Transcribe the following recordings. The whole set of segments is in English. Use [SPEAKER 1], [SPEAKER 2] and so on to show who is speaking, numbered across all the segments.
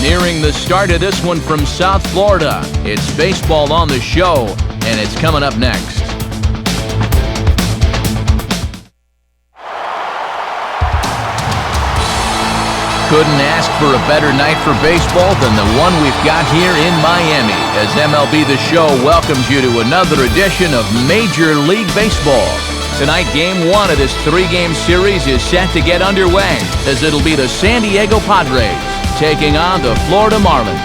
[SPEAKER 1] Nearing the start of this one from South Florida. It's baseball on the show, and it's coming up next. Couldn't ask for a better night for baseball than the one we've got here in Miami, as MLB The Show welcomes you to another edition of Major League Baseball. Tonight, Game 1 of this 3-game series is set to get underway, as it'll be the San Diego Padres taking on the Florida Marlins.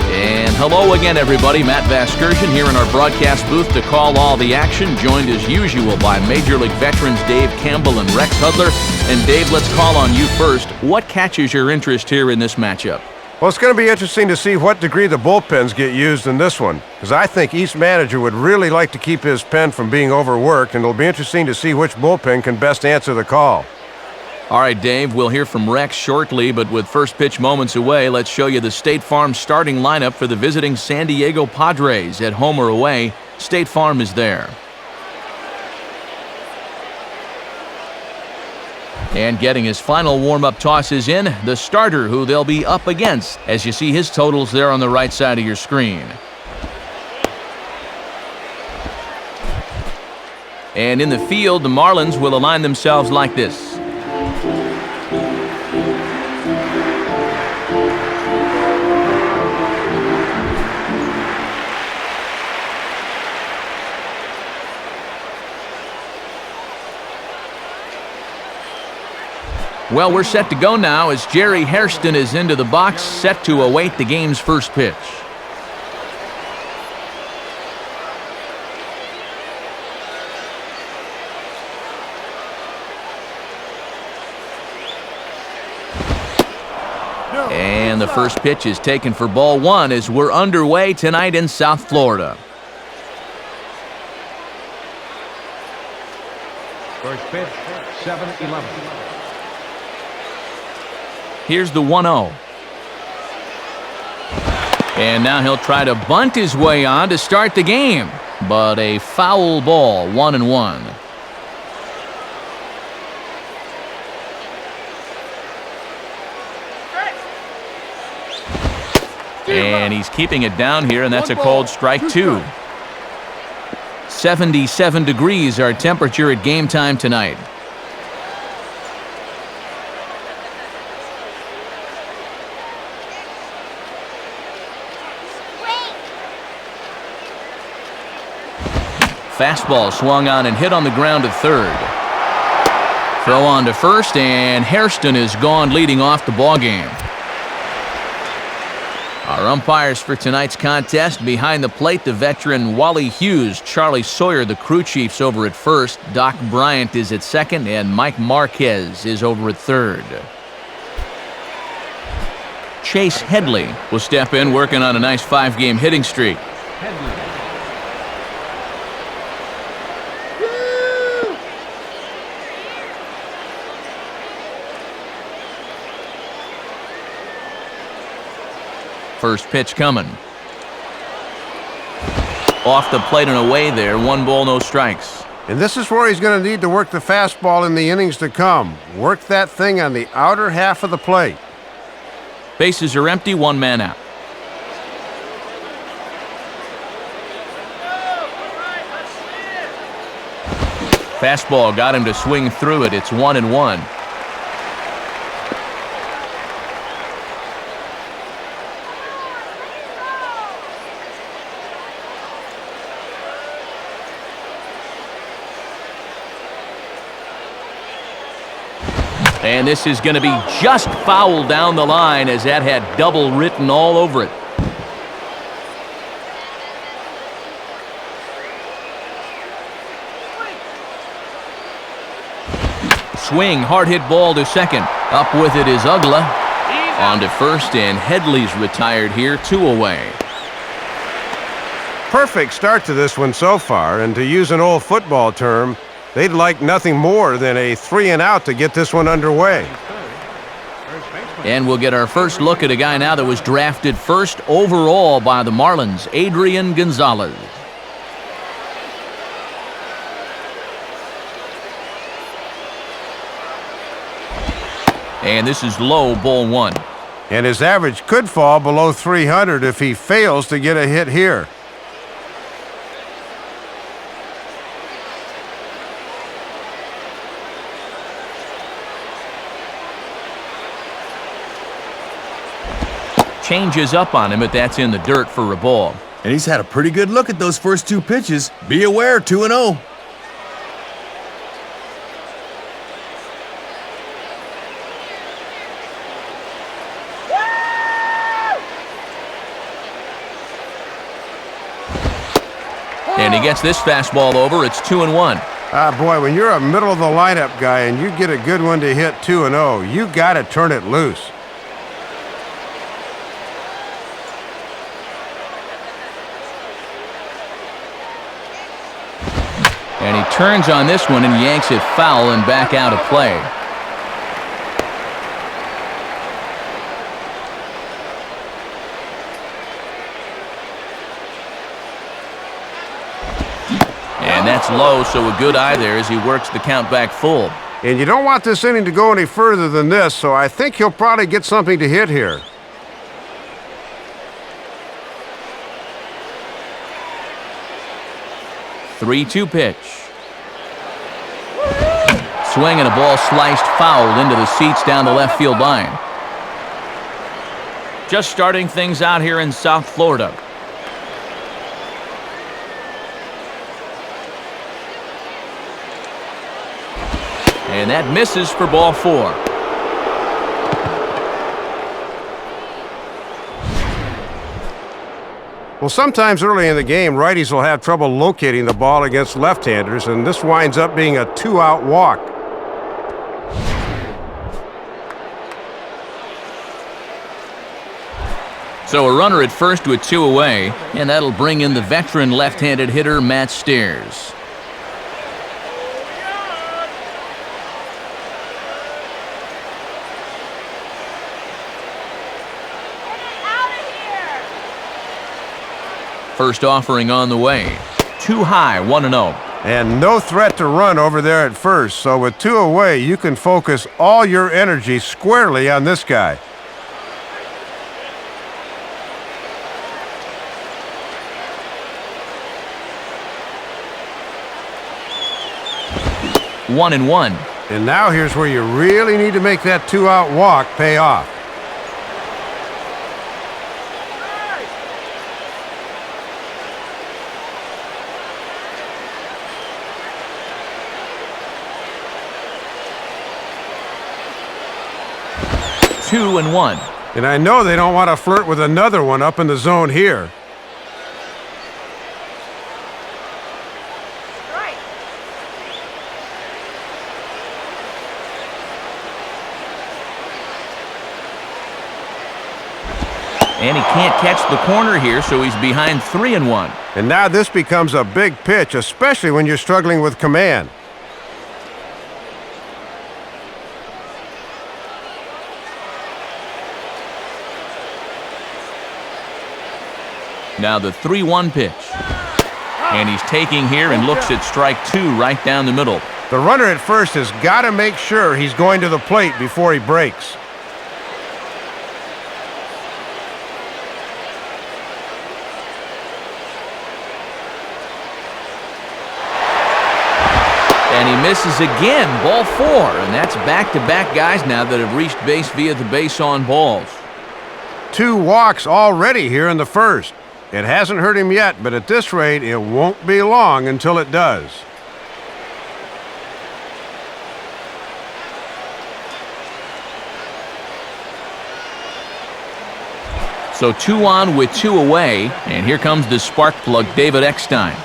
[SPEAKER 1] And hello again, everybody. Matt Vasgersian here in our broadcast booth to call all the action, joined as usual by Major League veterans Dave Campbell and Rex Hudler. And Dave, let's call on you first. What catches your interest here in this matchup?
[SPEAKER 2] Well, it's going to be interesting to see what degree the bullpens get used in this one, because I think each manager would really like to keep his pen from being overworked, and it'll be interesting to see which bullpen can best answer the call.
[SPEAKER 1] All right, Dave, we'll hear from Rex shortly, but with first pitch moments away, let's show you the State Farm starting lineup for the visiting San Diego Padres. At home or away, State Farm is there. And getting his final warm-up tosses in, the starter who they'll be up against, as you see his totals there on the right side of your screen. And in the field, the Marlins will align themselves like this. Well, we're set to go now as Jerry Hairston is into the box, set to await the game's first pitch. And the first pitch is taken for ball one as we're underway tonight in South Florida.
[SPEAKER 3] First pitch, 7-11.
[SPEAKER 1] Here's the 1-0. And now he'll try to bunt his way on to start the game. But a foul ball, 1-1. And he's keeping it down here, and that's a called strike two. 77 degrees our temperature at game time tonight. Fastball swung on and hit on the ground to third. Throw on to first, and Hairston is gone leading off the ballgame. Our umpires for tonight's contest: behind the plate, the veteran Wally Hughes, Charlie Sawyer, the crew chiefs, over at first, Doc Bryant is at second, and Mike Marquez is over at third. Chase Headley will step in, working on a nice 5-game hitting streak. First pitch coming. Off the plate and away there. 1 ball, no strikes.
[SPEAKER 2] And this is where he's going to need to work the fastball in the innings to come. Work that thing on the outer half of the plate.
[SPEAKER 1] Bases are empty, 1 man out. Fastball got him to swing through it. It's 1-1. And this is going to be just foul down the line, as that had double written all over it. Swing, hard hit ball to second. Up with it is Ugla. On to first, and Headley's retired here, 2 away.
[SPEAKER 2] Perfect start to this one so far, and to use an old football term, they'd like nothing more than a 3-and-out to get this one underway.
[SPEAKER 1] And we'll get our first look at a guy now that was drafted first overall by the Marlins, Adrian Gonzalez. And this is low, ball 1.
[SPEAKER 2] And his average could fall below 300 if he fails to get a hit here.
[SPEAKER 1] Changes up on him, but that's in the dirt for a ball.
[SPEAKER 4] And he's had a pretty good look at those first two pitches. Be aware, 2-0.
[SPEAKER 1] And he gets this fastball over. It's 2-1.
[SPEAKER 2] Ah, boy, when you're a middle-of-the-lineup guy and you get a good one to hit 2-0, you got to turn it loose.
[SPEAKER 1] And he turns on this one and yanks it foul and back out of play. And that's low, so a good eye there as he works the count back full.
[SPEAKER 2] And you don't want this inning to go any further than this, so I think he'll probably get something to hit here.
[SPEAKER 1] Three-two pitch. Swing and a ball sliced foul into the seats down the left field line. Just starting things out here in South Florida. And that misses for ball four.
[SPEAKER 2] Well, sometimes early in the game, righties will have trouble locating the ball against left-handers, and this winds up being a two-out walk.
[SPEAKER 1] So a runner at first with two away, and that'll bring in the veteran left-handed hitter Matt Steers. First offering on the way. Too high, 1-0.
[SPEAKER 2] And no threat to run over there at first, so with two away, you can focus all your energy squarely on this guy.
[SPEAKER 1] One and one.
[SPEAKER 2] And now here's where you really need to make that two-out walk pay off.
[SPEAKER 1] Two and one.
[SPEAKER 2] And I know they don't want to flirt with another one up in the zone here.
[SPEAKER 1] And he can't catch the corner here, so he's behind 3-1.
[SPEAKER 2] And now this becomes a big pitch, especially when you're struggling with command.
[SPEAKER 1] Now the 3-1 pitch. And he's taking here and looks at strike two right down the middle.
[SPEAKER 2] The runner at first has got to make sure he's going to the plate before he breaks.
[SPEAKER 1] And he misses again, ball four. And that's back-to-back guys now that have reached base via the base on balls.
[SPEAKER 2] Two walks already here in the first. It hasn't hurt him yet, but at this rate, it won't be long until it does.
[SPEAKER 1] So 2 on with 2 away, and here comes the spark plug, David Eckstein.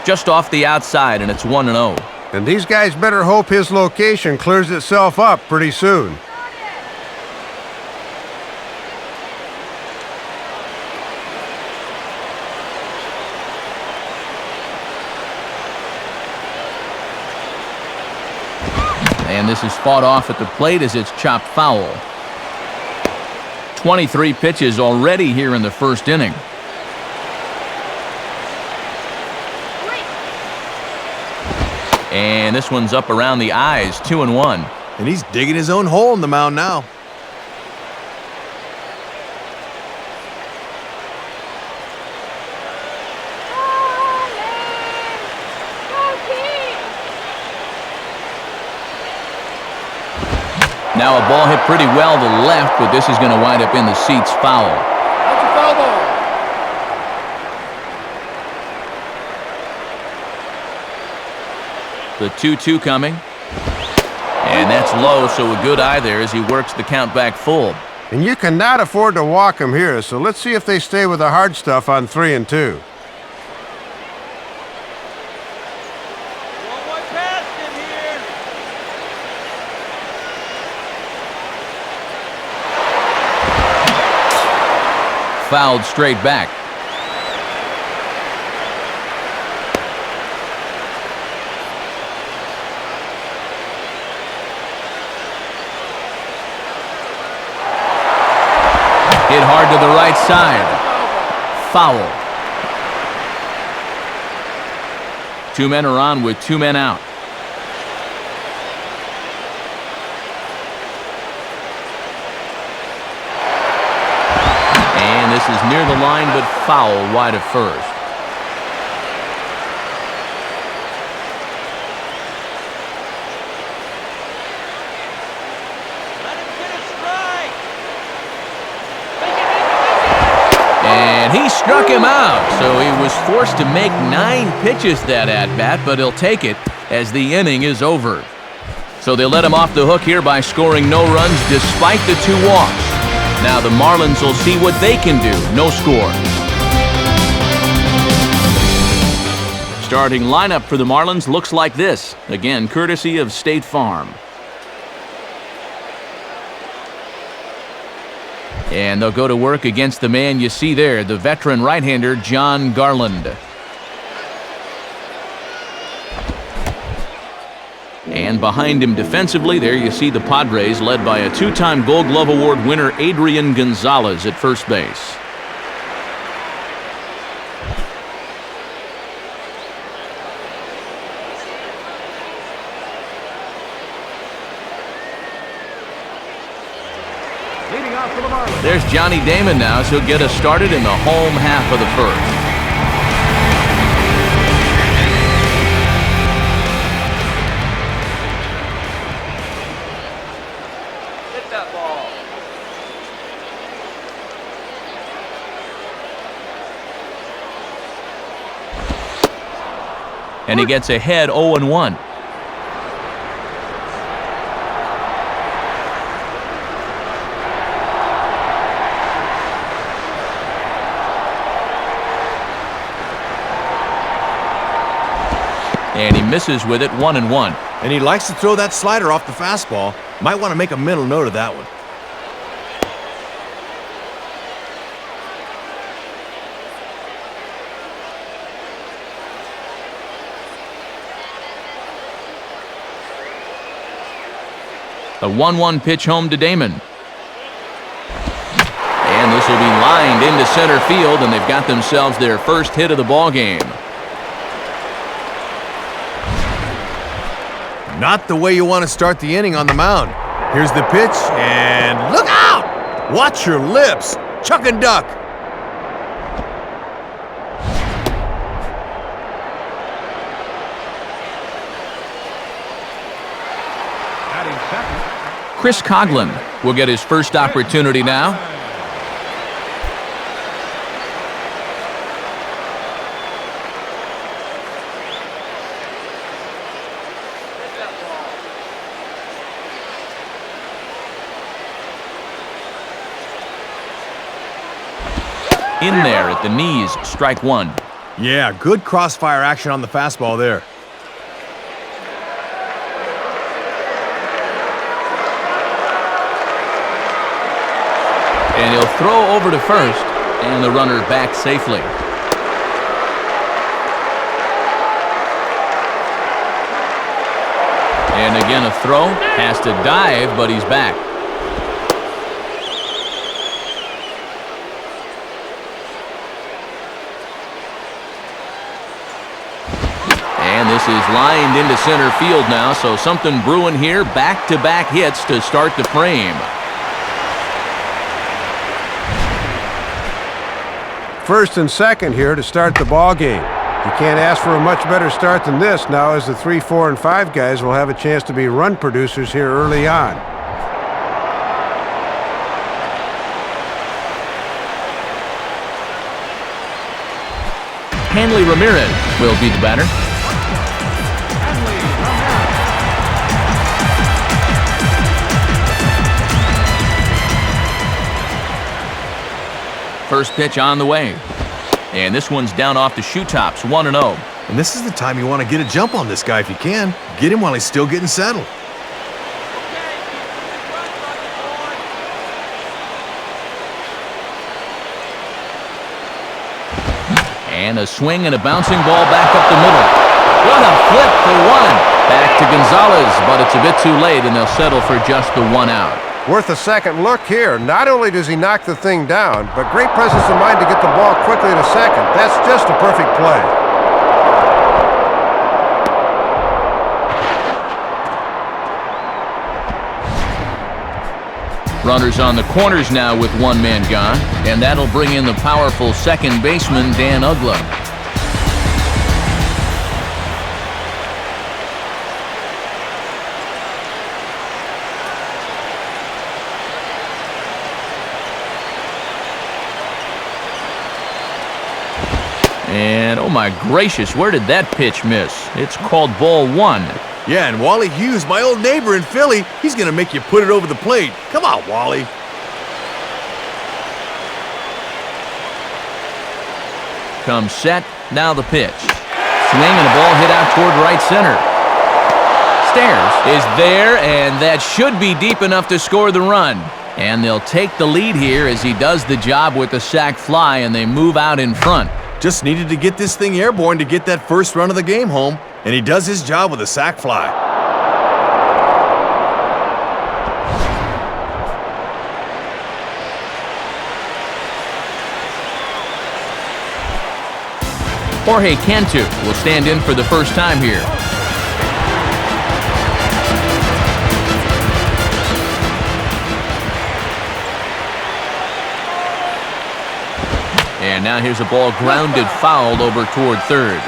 [SPEAKER 1] Just off the outside, and it's 1-0.
[SPEAKER 2] And these guys better hope his location clears itself up pretty soon. And this is fought off at the plate as it's chopped foul.
[SPEAKER 1] 23 pitches already here in the first inning. And this one's up around the eyes, 2-1.
[SPEAKER 4] And he's digging his own hole in the mound now.
[SPEAKER 1] Now a ball hit pretty well to left, but this is going to wind up in the seats, foul.
[SPEAKER 5] That's a foul ball.
[SPEAKER 1] The 2-2 coming. And that's low, so a good eye there as he works the count back full.
[SPEAKER 2] And you cannot afford to walk him here, so let's see if they stay with the hard stuff on 3 and 2.
[SPEAKER 5] One more pass in here.
[SPEAKER 1] Fouled straight back. Hit hard to the right side. Foul. 2 men are on with 2 men out. And this is near the line, but foul wide of first. And he struck him out, so he was forced to make 9 pitches that at-bat, but he'll take it as the inning is over. So they let him off the hook here by scoring no runs despite the 2 walks. Now the Marlins will see what they can do. No score. Starting lineup for the Marlins looks like this, again courtesy of State Farm. And they'll go to work against the man you see there, the veteran right-hander John Garland. And behind him defensively, there you see the Padres led by a 2-time Gold Glove Award winner Adrian Gonzalez at first base.
[SPEAKER 3] Leading off for the Marlins.
[SPEAKER 1] There's Johnny Damon now, so he'll get us started in the home half of the first.
[SPEAKER 5] Hit that ball.
[SPEAKER 1] And he gets ahead 0-1. And he misses with it, 1-1.
[SPEAKER 4] And he likes to throw that slider off the fastball. Might want to make a mental note of that one.
[SPEAKER 1] The 1-1 pitch home to Damon. And this will be lined into center field, and they've got themselves their first hit of the ball game.
[SPEAKER 4] Not the way you want to start the inning on the mound. Here's the pitch, and look out! Watch your lips. Chuck and duck.
[SPEAKER 3] Batting second.
[SPEAKER 1] Chris Coughlin will get his first opportunity now. In there at the knees, strike 1.
[SPEAKER 4] Yeah, good crossfire action on the fastball there.
[SPEAKER 1] And he'll throw over to first, and the runner back safely. And again a throw, has to dive, but he's back. This is lined into center field now, so something brewing here. Back-to-back hits to start the frame.
[SPEAKER 2] First and second here to start the ball game. You can't ask for a much better start than this now, as the 3, 4, and 5 guys will have a chance to be run producers here early on.
[SPEAKER 1] Hanley Ramirez will be the batter. First pitch on the way. And this one's down off the shoe tops, 1-0.
[SPEAKER 4] And this is the time you want to get a jump on this guy if you can. Get him while he's still getting settled.
[SPEAKER 1] And a swing and a bouncing ball back up the middle. What a flip for one. Back to Gonzalez, but it's a bit too late, and they'll settle for just the 1 out.
[SPEAKER 2] Worth a second look here. Not only does he knock the thing down, but great presence of mind to get the ball quickly to second. That's just a perfect play.
[SPEAKER 1] Runners on the corners now with one man gone, and that'll bring in the powerful second baseman, Dan Uggla. And, oh my gracious, where did that pitch miss? It's called ball 1.
[SPEAKER 4] Yeah, and Wally Hughes, my old neighbor in Philly, he's going to make you put it over the plate. Come on, Wally.
[SPEAKER 1] Comes set, now the pitch. Swing and a ball hit out toward right center. Stairs is there, and that should be deep enough to score the run. And they'll take the lead here as he does the job with the sac fly, and they move out in front.
[SPEAKER 4] Just needed to get this thing airborne to get that first run of the game home, and he does his job with a sac fly.
[SPEAKER 1] Jorge Cantu will stand in for the first time here. And now here's a ball grounded foul over toward third.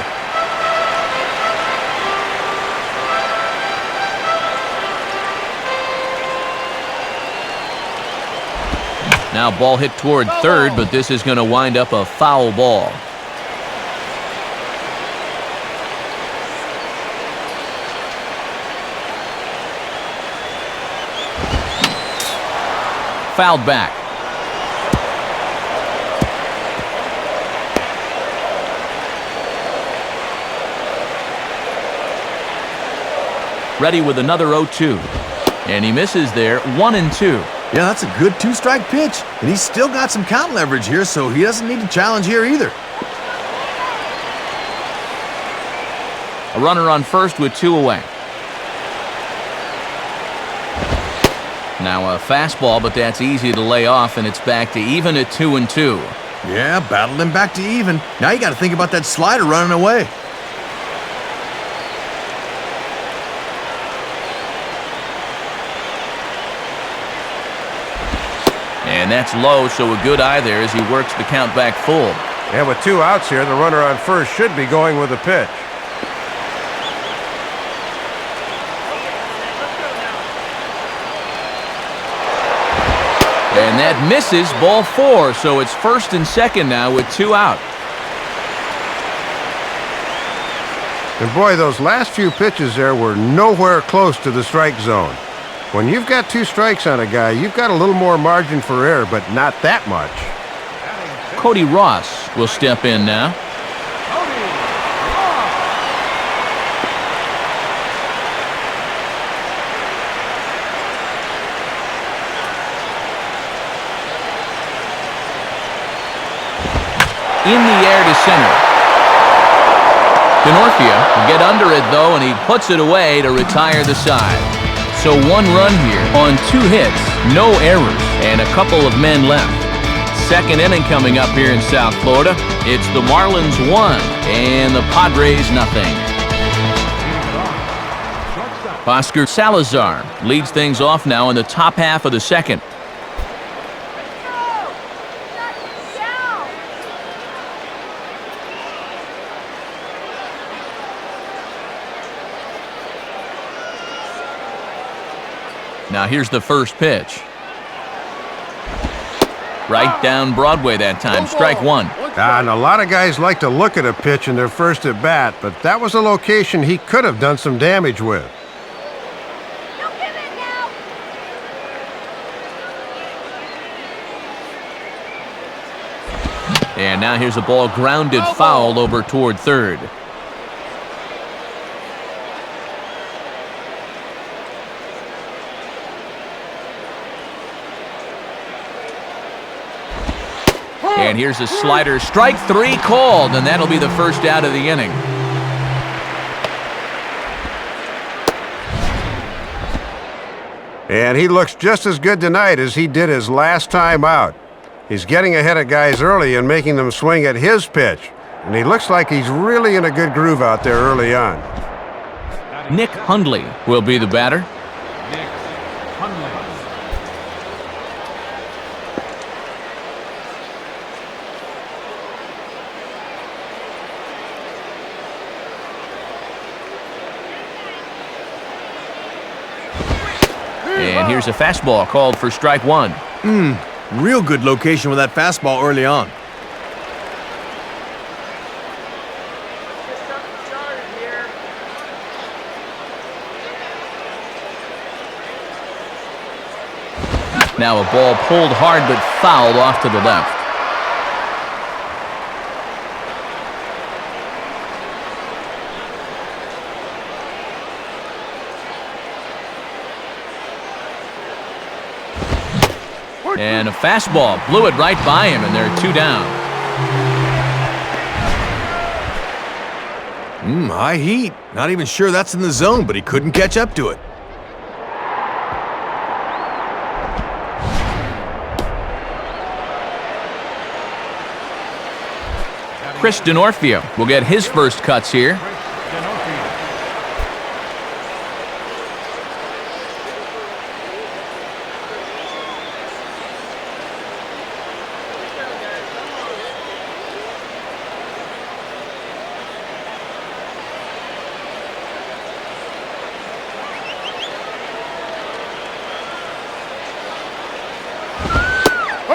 [SPEAKER 1] Now ball hit toward third, but this is going to wind up a foul ball. Fouled back. Ready with another 0-2. And he misses there, 1-2.
[SPEAKER 4] Yeah, that's a good two-strike pitch. And he's still got some count leverage here, so he doesn't need to challenge here either.
[SPEAKER 1] A runner on first with 2 away. Now a fastball, but that's easy to lay off, and it's back to even at 2-2.
[SPEAKER 4] Yeah, battled him back to even. Now you got to think about that slider running away.
[SPEAKER 1] And that's low, so a good eye there as he works the count back full.
[SPEAKER 2] And with 2 outs here, the runner on first should be going with a pitch.
[SPEAKER 1] And that misses, ball 4, so it's first and second now with 2 out.
[SPEAKER 2] And boy, those last few pitches there were nowhere close to the strike zone. When you've got 2 strikes on a guy, you've got a little more margin for error, but not that much.
[SPEAKER 1] Cody Ross will step in now. In the air to center. Denorfia will get under it, though, and he puts it away to retire the side. So 1 run here on 2 hits, no errors, and a couple of men left. Second inning coming up here in South Florida. It's the Marlins 1 and the Padres nothing. Oscar Salazar leads things off now in the top half of the second. Now here's the first pitch. Right down Broadway that time, strike one.
[SPEAKER 2] And a lot of guys like to look at a pitch in their first at bat, but that was a location he could have done some damage with.
[SPEAKER 1] And now here's a ball grounded foul over toward third. And here's a slider, strike three called, and that'll be the first out of the inning.
[SPEAKER 2] And he looks just as good tonight as he did his last time out. He's getting ahead of guys early and making them swing at his pitch. And he looks like he's really in a good groove out there early on.
[SPEAKER 1] Nick Hundley will be the batter.
[SPEAKER 3] Nick Hundley.
[SPEAKER 1] And here's a fastball called for strike one.
[SPEAKER 4] Real good location with that fastball early on.
[SPEAKER 1] Now a ball pulled hard but fouled off to the left. And a fastball blew it right by him, and they're two down.
[SPEAKER 4] High heat. Not even sure that's in the zone, but he couldn't catch up to it.
[SPEAKER 1] Chris D'Onofrio will get his first cuts here.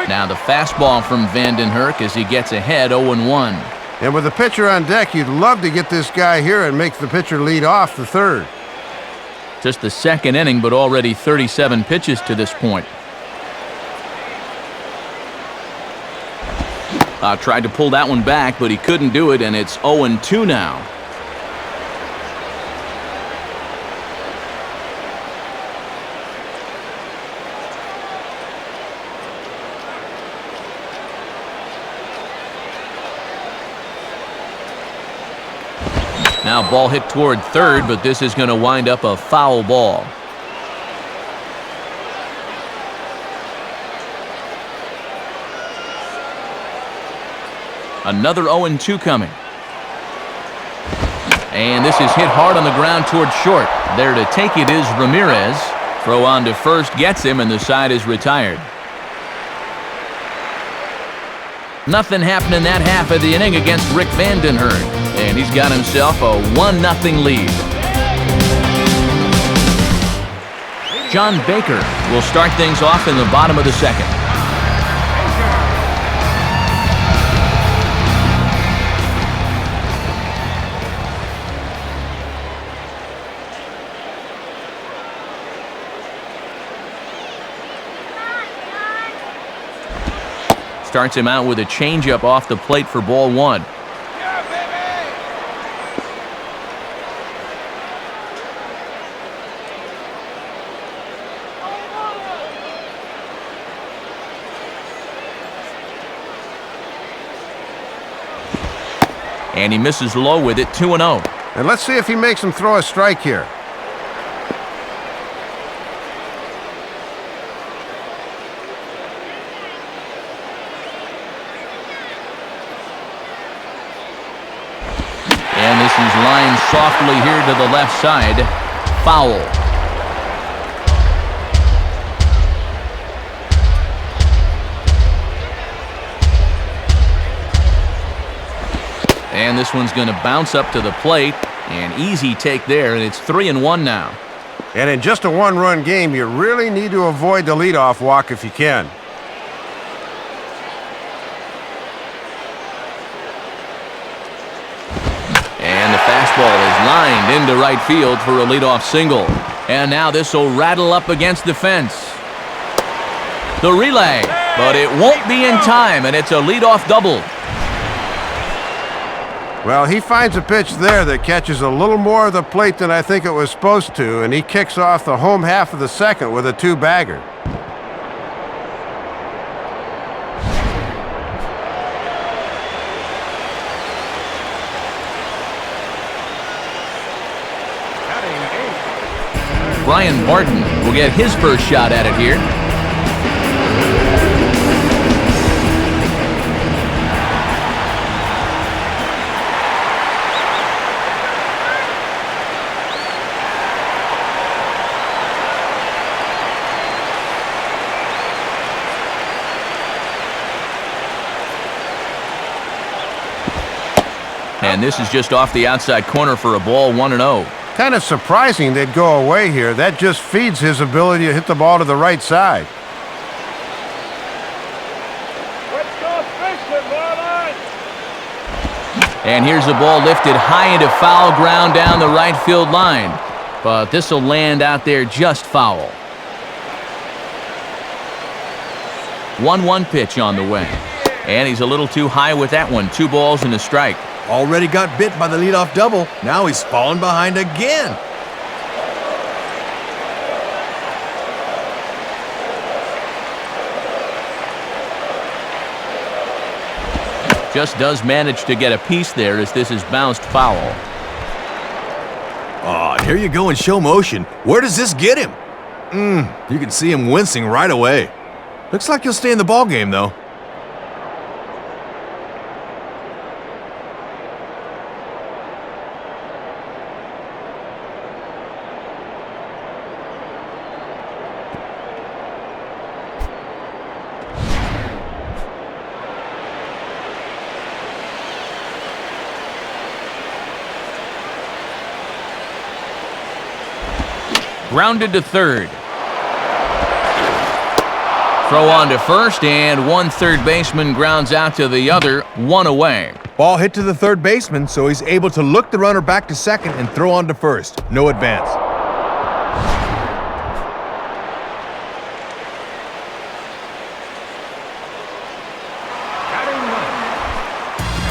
[SPEAKER 1] Now the fastball from Vandenherk as he gets ahead 0-1.
[SPEAKER 2] And with the pitcher on deck, you'd love to get this guy here and make the pitcher lead off the third.
[SPEAKER 1] Just the second inning, but already 37 pitches to this point. Tried to pull that one back, but he couldn't do it, and it's 0-2 now. Now ball hit toward third, but this is going to wind up a foul ball. Another 0-2 coming. And this is hit hard on the ground toward short. There to take it is Ramirez. Throw on to first gets him, and the side is retired. Nothing happened in that half of the inning against Rick Vandenherk, and he's got himself a 1-0 lead. John Baker will start things off in the bottom of the second. Starts him out with a changeup off the plate for ball one. And he misses low with it, 2-0.
[SPEAKER 2] And let's see if he makes him throw a strike here.
[SPEAKER 1] And this is lined softly here to the left side. foul. And this one's going to bounce up to the plate. An easy take there, and it's 3-1 now.
[SPEAKER 2] And in just a one-run game, you really need to avoid the leadoff walk if you can.
[SPEAKER 1] And the fastball is lined into right field for a leadoff single. And now this will rattle up against the fence. The relay, but it won't be in time, and it's a leadoff double.
[SPEAKER 2] Well, he finds a pitch there that catches a little more of the plate than I think it was supposed to, and he kicks off the home half of the second with a two-bagger.
[SPEAKER 1] Brian Barton will get his first shot at it here. And this is just off the outside corner for a ball, 1-0.
[SPEAKER 2] Kind of surprising they'd go away here. That just feeds his ability to hit the ball to the right side.
[SPEAKER 5] Let's go fishing, Marlins!
[SPEAKER 1] And here's the ball lifted high into foul ground down the right field line. But this will land out there just foul. 1-1 pitch on the way. And he's a little too high with that one. 2 balls and a strike.
[SPEAKER 4] Already got bit by the leadoff double. Now he's fallen behind again.
[SPEAKER 1] Just does manage to get a piece there as this is bounced foul.
[SPEAKER 4] Oh, here you go in show motion. Where does this get him? You can see him wincing right away. Looks like he'll stay in the ballgame, though.
[SPEAKER 1] Grounded to third. Throw on to first, and one third baseman grounds out to the other, 1 away.
[SPEAKER 4] Ball hit to the third baseman, so he's able to look the runner back to second and throw on to first. No advance.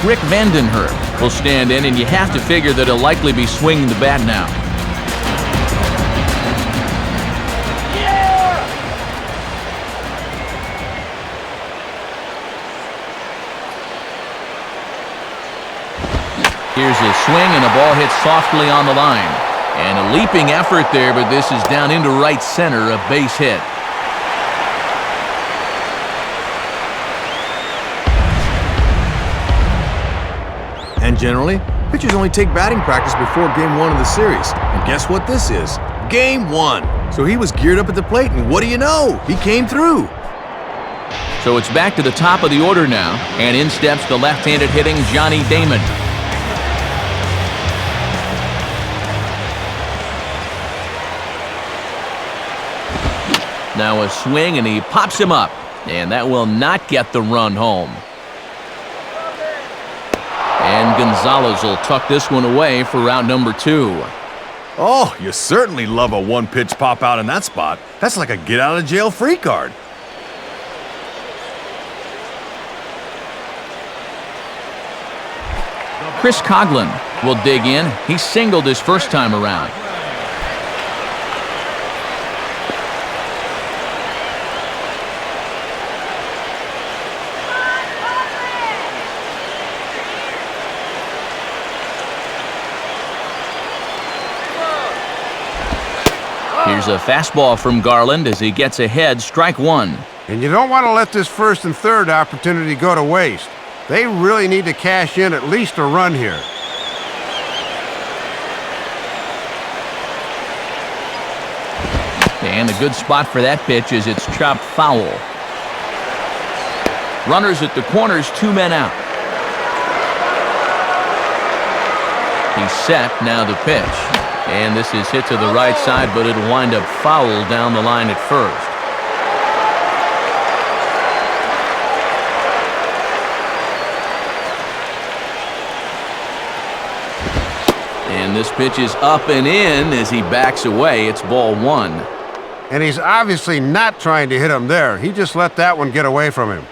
[SPEAKER 1] Rick Vandenhurst will stand in, and you have to figure that he'll likely be swinging the bat now. Here's a swing, and the ball hits softly on the line. And a leaping effort there, but this is down into right center, a base hit.
[SPEAKER 4] And generally, pitchers only take batting practice before Game 1 of the series. And guess what this is? Game 1. So he was geared up at the plate, and what do you know? He came through.
[SPEAKER 1] So it's back to the top of the order now, and in steps the left-handed hitting Johnny Damon. Now a swing, and he pops him up, and that will not get the run home. And Gonzalez will tuck this one away for round number 2.
[SPEAKER 4] Oh, you certainly love a one-pitch pop out in that spot. That's like a get-out-of-jail-free card.
[SPEAKER 1] Chris Coughlin will dig in. He singled his first time around. Here's a fastball from Garland as he gets ahead, strike 1.
[SPEAKER 2] And you don't want to let this first and third opportunity go to waste. They really need to cash in at least a run here.
[SPEAKER 1] And a good spot for that pitch as it's chopped foul. Runners at the corners, 2 men out. He's set, now the pitch. And this is hit to the right side, but it'll wind up foul down the line at first. And this pitch is up and in as he backs away. It's ball 1.
[SPEAKER 2] And he's obviously not trying to hit him there. He just let that one get away from him.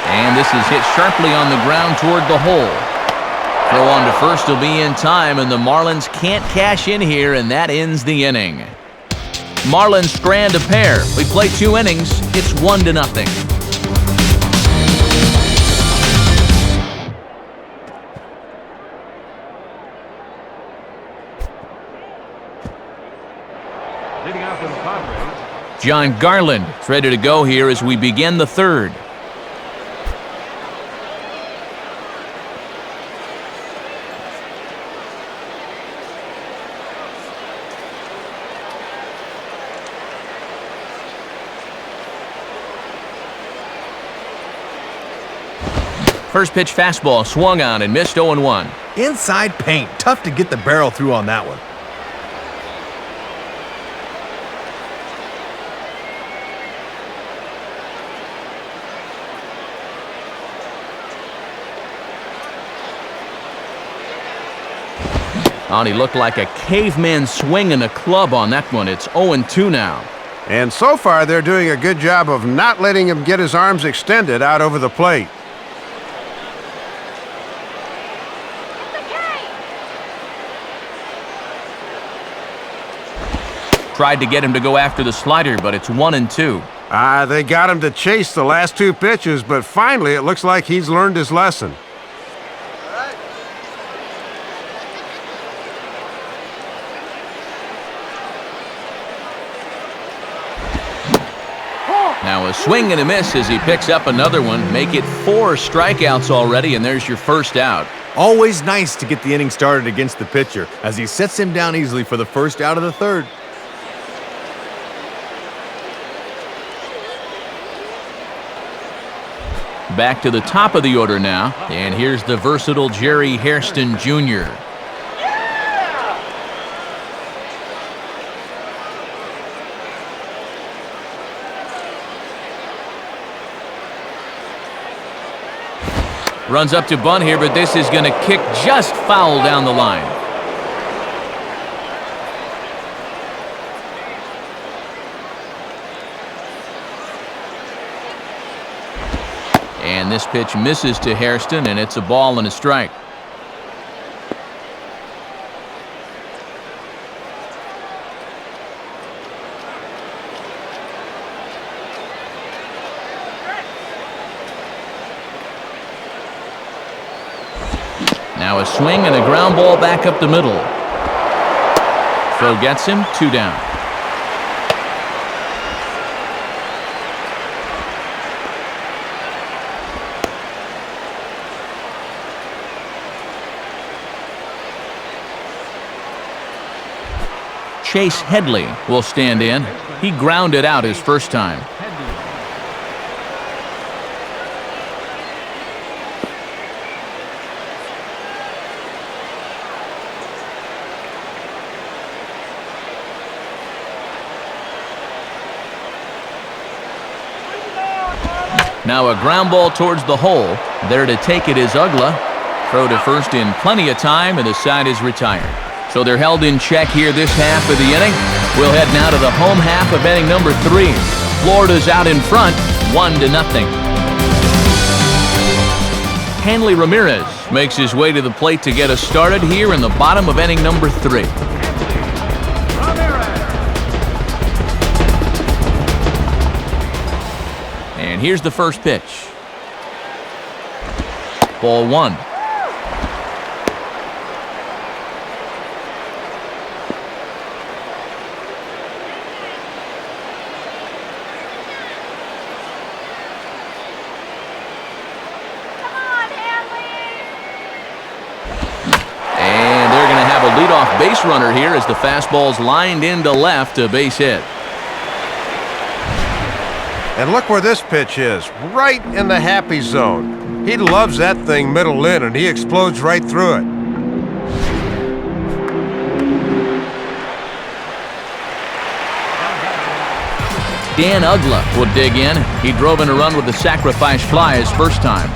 [SPEAKER 1] And this is hit sharply on the ground toward the hole. Throw on to first will be in time, and the Marlins can't cash in here, and that ends the inning. Marlins strand a pair. We play 2 innings. It's 1-0.
[SPEAKER 3] Leading out for the Padres.
[SPEAKER 1] John Garland is ready to go here as we begin the 3rd. First pitch fastball swung on and missed 0-1.
[SPEAKER 4] Inside paint. Tough to get the barrel through on that one.
[SPEAKER 1] Oh, he looked like a caveman swinging a club on that one. It's 0-2 now.
[SPEAKER 2] And so far, they're doing a good job of not letting him get his arms extended out over the plate.
[SPEAKER 1] Tried to get him to go after the slider, but it's 1-2.
[SPEAKER 2] They got him to chase the last 2 pitches, but finally it looks like he's learned his lesson.
[SPEAKER 1] Now a swing and a miss as he picks up another one. Make it 4 strikeouts already, and there's your first out.
[SPEAKER 4] Always nice to get the inning started against the pitcher as he sets him down easily for the first out of the 3rd.
[SPEAKER 1] Back to the top of the order now, and here's the versatile Jerry Hairston Jr. Runs up to bunt here, but this is going to kick just foul down the line. And this pitch misses to Hairston, and it's a ball and a strike. Now a swing and a ground ball back up the middle. Throw gets him, 2 down. Chase Headley will stand in. He grounded out his first time. Now a ground ball towards the hole. There to take it is Ugla. Throw to first in plenty of time, and the side is retired. So they're held in check here this half of the inning. We'll head now to the home half of inning number 3. Florida's out in front, 1-0. Hanley Ramirez makes his way to the plate to get us started here in the bottom of inning number 3. And here's the first pitch. Ball 1. base runner here as the fastball's lined into left, a base hit.
[SPEAKER 2] And look where this pitch is, right in the happy zone. He loves that thing middle in, and he explodes right through it.
[SPEAKER 1] Dan Ugla will dig in. He drove in a run with the sacrifice fly his first time.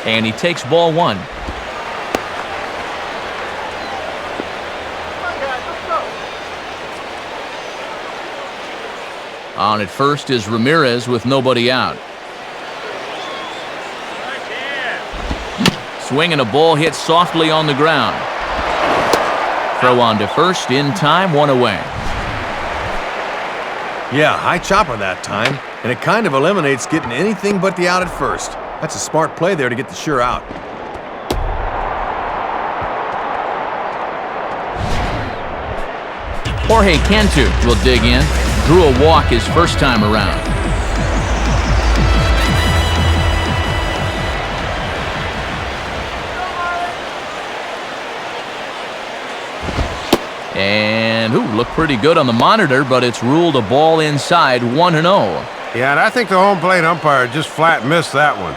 [SPEAKER 1] And he takes ball one. On at first is Ramirez with nobody out. Swinging a ball hit softly on the ground. Throw on to first in time, one away.
[SPEAKER 4] Yeah, high chopper that time, and it kind of eliminates getting anything but the out at first. That's a smart play there to get the sure out.
[SPEAKER 1] Jorge Cantu will dig in. Drew a walk his first time around. And looked pretty good on the monitor, but it's ruled a ball inside, 1-0.
[SPEAKER 2] Yeah, and I think the home plate umpire just flat missed that one.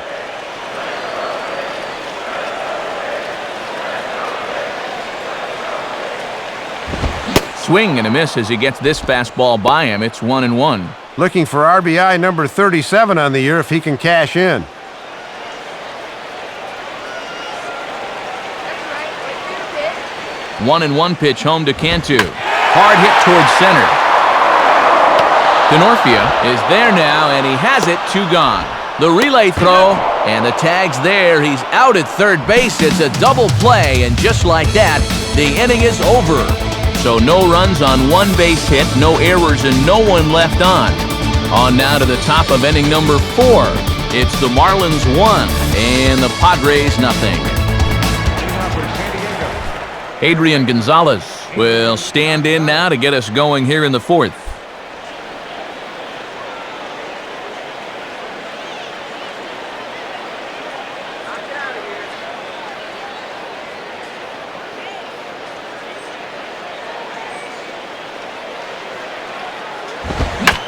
[SPEAKER 1] Swing and a miss as he gets this fastball by him. It's 1-1.
[SPEAKER 2] Looking for RBI number 37 on the year if he can cash in.
[SPEAKER 1] One and one pitch home to Cantu. Hard hit towards center. Denorfia is there now, and he has it, 2 gone. The relay throw, and the tag's there. He's out at third base. It's a double play, and just like that, the inning is over. So no runs on 1 base hit, no errors, and no one left on. On now to the top of inning number 4. It's the Marlins 1 and the Padres nothing. Adrian Gonzalez will stand in now to get us going here in the 4th.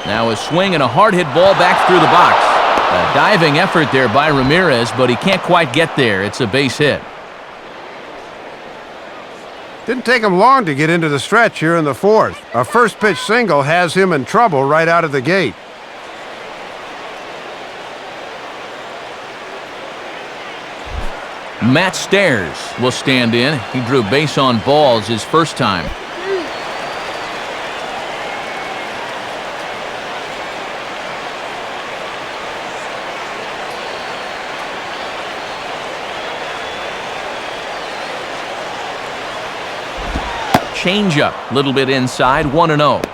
[SPEAKER 1] Now a swing and a hard hit ball back through the box. A diving effort there by Ramirez, but he can't quite get there. It's a base hit.
[SPEAKER 2] Didn't take him long to get into the stretch here in the 4th. A first pitch single has him in trouble right out of the gate.
[SPEAKER 1] Matt Stairs will stand in. He drew base on balls his first time. Changeup, little bit inside, 1-0.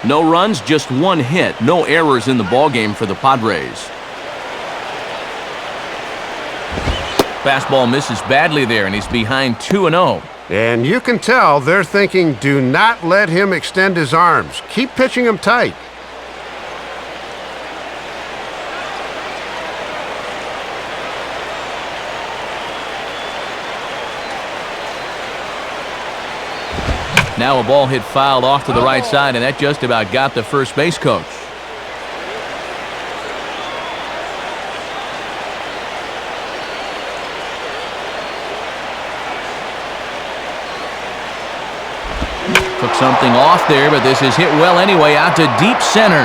[SPEAKER 1] No runs, just 1 hit. No errors in the ballgame for the Padres. Fastball misses badly there, and he's behind 2-0.
[SPEAKER 2] And you can tell they're thinking, do not let him extend his arms. Keep pitching him tight.
[SPEAKER 1] Now a ball hit fouled off to the right side, and that just about got the first base coach. Took something off there, but this is hit well anyway, out to deep center.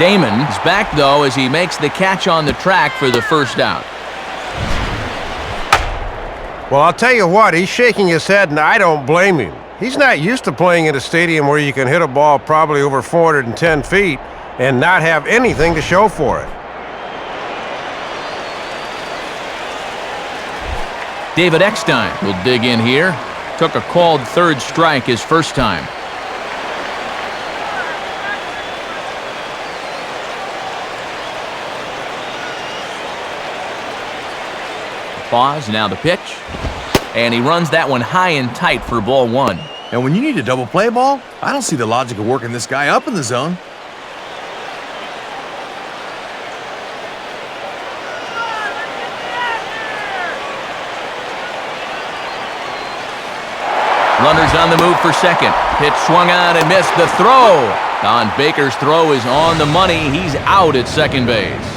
[SPEAKER 1] Damon is back, though, as he makes the catch on the track for the first out.
[SPEAKER 2] Well, I'll tell you what, he's shaking his head, and I don't blame him. He's not used to playing in a stadium where you can hit a ball probably over 410 feet and not have anything to show for it.
[SPEAKER 1] David Eckstein will dig in here. Took a called third strike his first time. Pause, now the pitch. And he runs that one high and tight for ball 1.
[SPEAKER 4] And when you need a double play ball, I don't see the logic of working this guy up in the zone.
[SPEAKER 1] Runners on the move for second. Pitch swung on and missed. The throw. Don Baker's throw is on the money. He's out at second base.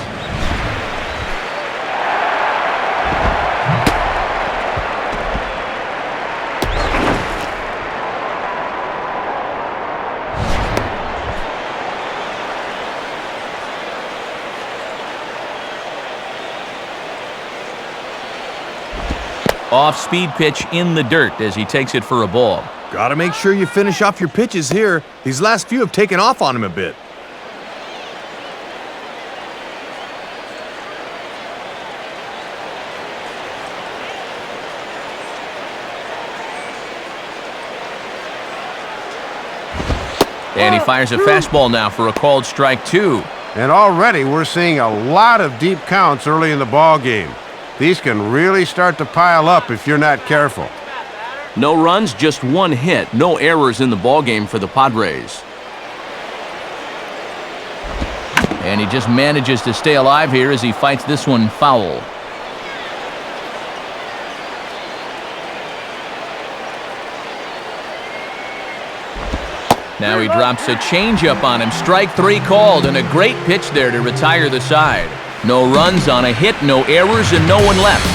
[SPEAKER 1] Off-speed pitch in the dirt as he takes it for a ball.
[SPEAKER 4] Gotta make sure you finish off your pitches here. These last few have taken off on him a bit.
[SPEAKER 1] And he fires a fastball now for a called strike 2.
[SPEAKER 2] And already we're seeing a lot of deep counts early in the ball game. These can really start to pile up if you're not careful.
[SPEAKER 1] No runs, just one hit. No errors in the ballgame for the Padres. And he just manages to stay alive here as he fights this one foul. Now he drops a changeup on him. Strike 3 called, and a great pitch there to retire the side. No runs on a hit, no errors, and no one left.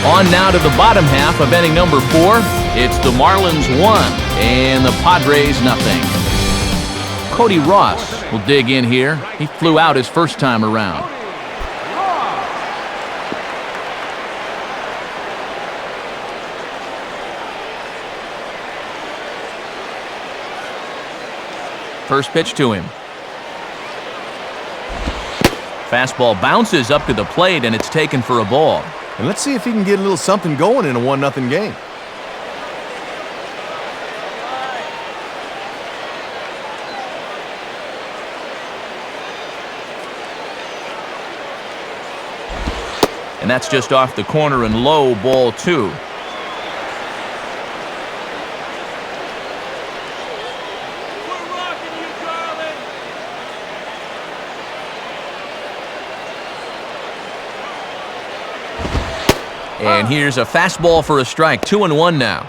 [SPEAKER 1] On now to the bottom half of inning number 4. It's the Marlins 1 and the Padres nothing. Cody Ross will dig in here. He flew out his first time around. First pitch to him. Fastball bounces up to the plate, and it's taken for a ball.
[SPEAKER 4] And let's see if he can get a little something going in a 1-0 game.
[SPEAKER 1] And that's just off the corner and low, ball 2. And here's a fastball for a strike. 2-1 now.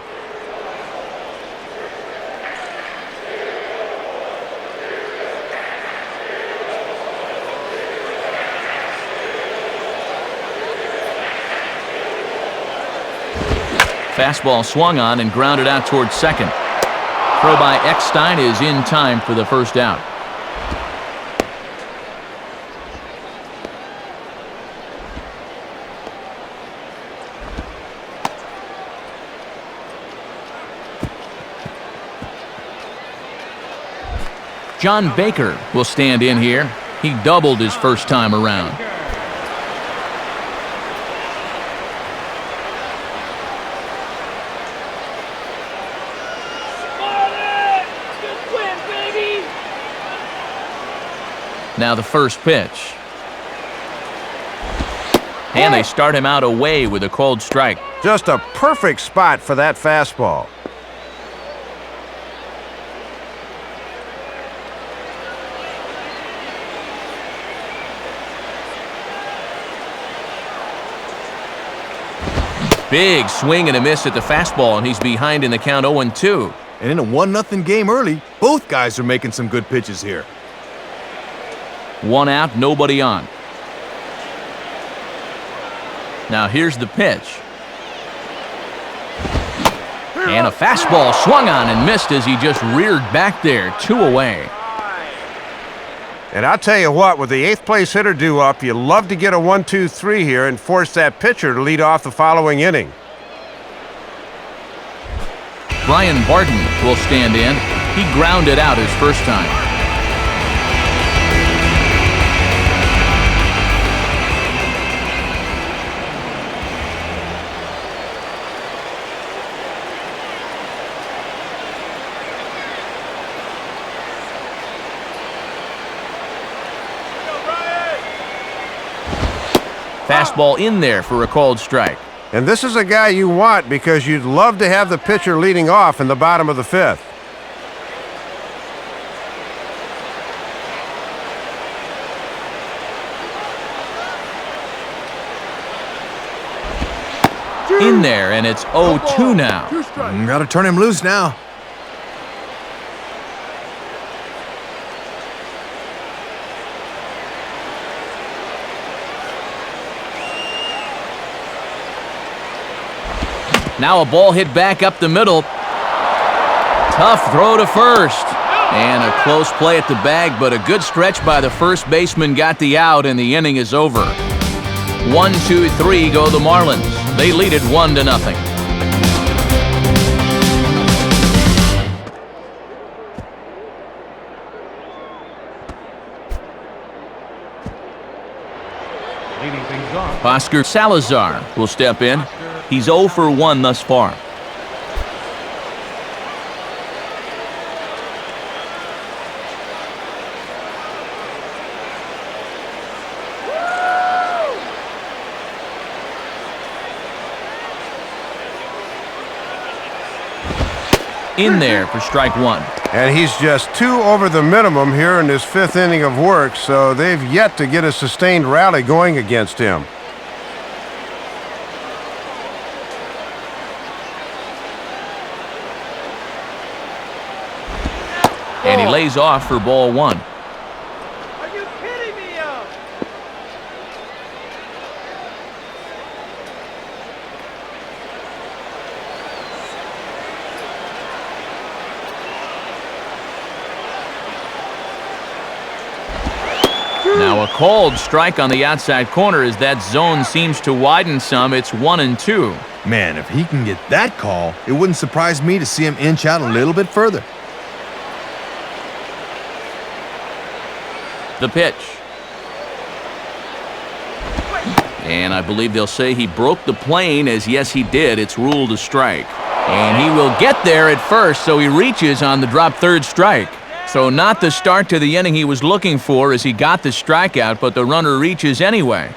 [SPEAKER 1] Fastball swung on and grounded out towards second. Throw by Eckstein is in time for the first out. John Baker will stand in here. He doubled his first time around. Now the first pitch. And they start him out away with a called strike.
[SPEAKER 2] Just a perfect spot for that fastball.
[SPEAKER 1] Big swing and a miss at the fastball, and he's behind in the count 0-2.
[SPEAKER 4] And in a 1-0 game early, both guys are making some good pitches here.
[SPEAKER 1] 1 out, nobody on. Now here's the pitch. And a fastball swung on and missed as he just reared back there. 2 away.
[SPEAKER 2] And I'll tell you what, with the 8th place hitter due up, you love to get a 1-2-3 here and force that pitcher to lead off the following inning.
[SPEAKER 1] Brian Barton will stand in. He grounded out his first time. Fastball in there for a called strike.
[SPEAKER 2] And this is a guy you want because you'd love to have the pitcher leading off in the bottom of the fifth.
[SPEAKER 1] In there, and it's 0-2 now.
[SPEAKER 4] Gotta turn him loose now.
[SPEAKER 1] Now a ball hit back up the middle. Tough throw to first. And a close play at the bag, but a good stretch by the first baseman got the out, and the inning is over. 1-2-3 go the Marlins. They lead it 1-0.
[SPEAKER 3] Leading things off.
[SPEAKER 1] Oscar Salazar will step in. He's 0 for 1 thus far. In there for strike 1.
[SPEAKER 2] And he's just 2 over the minimum here in his 5th inning of work, so they've yet to get a sustained rally going against him.
[SPEAKER 1] And he lays off for ball 1.
[SPEAKER 5] Are you kidding me?
[SPEAKER 1] Now a called strike on the outside corner as that zone seems to widen some. It's 1-2.
[SPEAKER 4] Man, if he can get that call, it wouldn't surprise me to see him inch out a little bit further.
[SPEAKER 1] The pitch. And I believe they'll say he broke the plane, as yes he did. It's ruled a strike. And he will get there at first, so he reaches on the drop third strike. So not the start to the inning he was looking for as he got the strikeout, but the runner reaches anyway.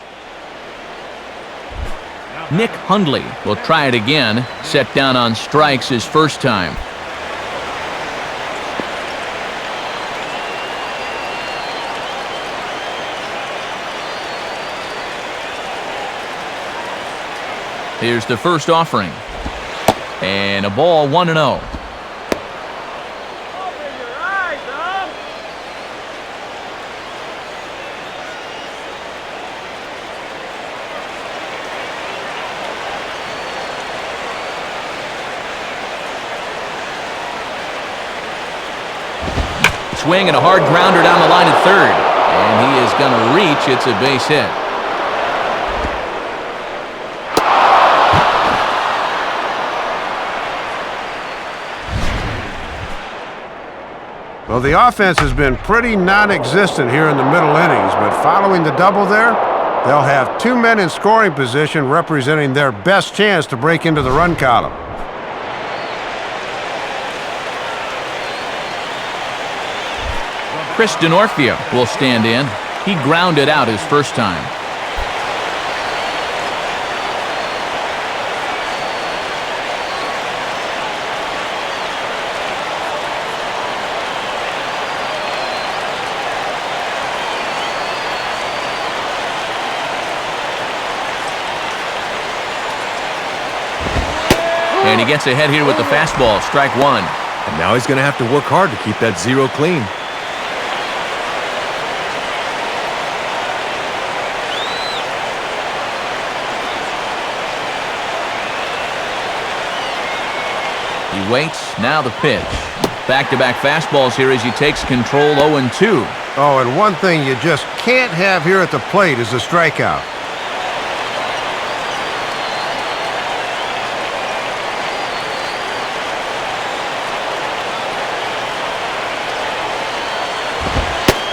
[SPEAKER 1] Nick Hundley will try it again, set down on strikes his first time. Here's the first offering. And a ball 1-0.
[SPEAKER 5] Open your eyes, huh?
[SPEAKER 1] Swing and a hard grounder down the line at third. And he is going to reach. It's a base hit.
[SPEAKER 2] Well, the offense has been pretty non-existent here in the middle innings, but following the double there, they'll have 2 men in scoring position representing their best chance to break into the run column.
[SPEAKER 1] Chris Denorfia will stand in. He grounded out his first time. And he gets ahead here with the fastball, strike 1.
[SPEAKER 4] And now he's going to have to work hard to keep that zero clean.
[SPEAKER 1] He waits, now the pitch. Back-to-back fastballs here as he takes control 0-2.
[SPEAKER 2] Oh, and one thing you just can't have here at the plate is a strikeout.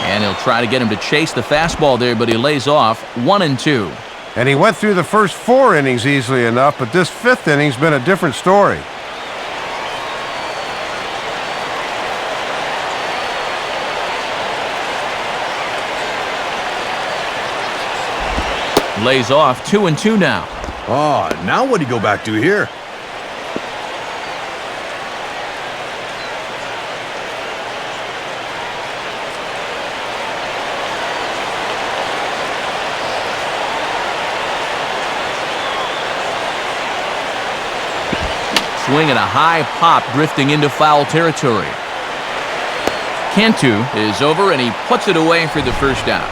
[SPEAKER 1] And he'll try to get him to chase the fastball there, but he lays off 1-2.
[SPEAKER 2] And he went through the first 4 innings easily enough, but this 5th inning's been a different story.
[SPEAKER 1] Lays off 2-2 now.
[SPEAKER 4] Oh, now what do you go back to here?
[SPEAKER 1] Swing and a high pop drifting into foul territory. Cantu is over and he puts it away for the first out.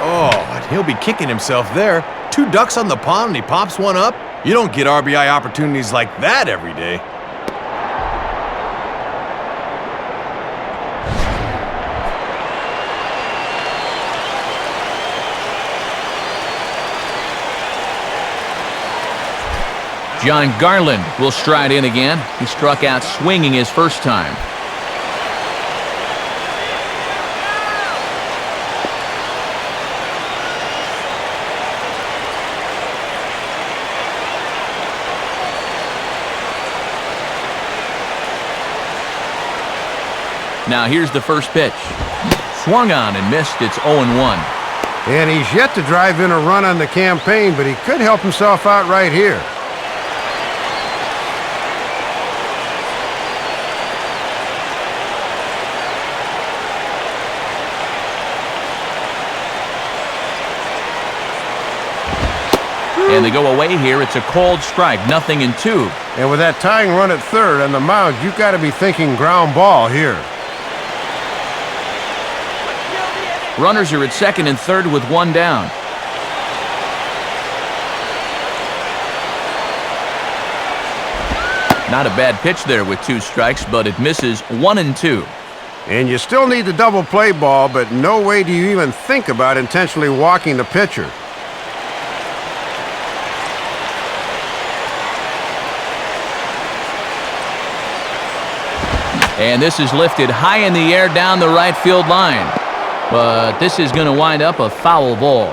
[SPEAKER 4] Oh, and he'll be kicking himself there. 2 ducks on the pond and he pops one up. You don't get RBI opportunities like that every day.
[SPEAKER 1] John Garland will stride in again. He struck out swinging his first time. Now here's the first pitch. Swung on and missed. It's 0-1.
[SPEAKER 2] And he's yet to drive in a run on the campaign, but he could help himself out right here.
[SPEAKER 1] And they go away here. It's a cold strike, 0-2.
[SPEAKER 2] And with that tying run at third on the mound, you've got to be thinking ground ball here.
[SPEAKER 1] Runners are at second and third with 1 down. Not a bad pitch there with 2 strikes, but it misses 1-2.
[SPEAKER 2] And you still need the double play ball, but no way do you even think about intentionally walking the pitcher.
[SPEAKER 1] And this is lifted high in the air down the right field line. But this is going to wind up a foul ball.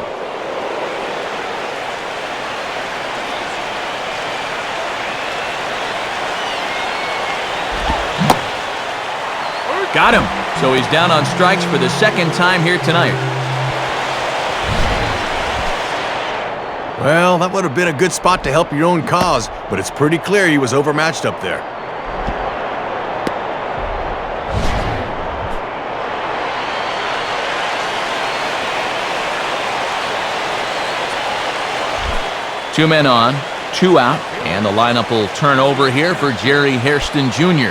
[SPEAKER 1] Got him. So he's down on strikes for the second time here tonight.
[SPEAKER 4] Well, that would have been a good spot to help your own cause, but it's pretty clear he was overmatched up there.
[SPEAKER 1] Two men on, 2 out, and the lineup will turn over here for Jerry Hairston Jr.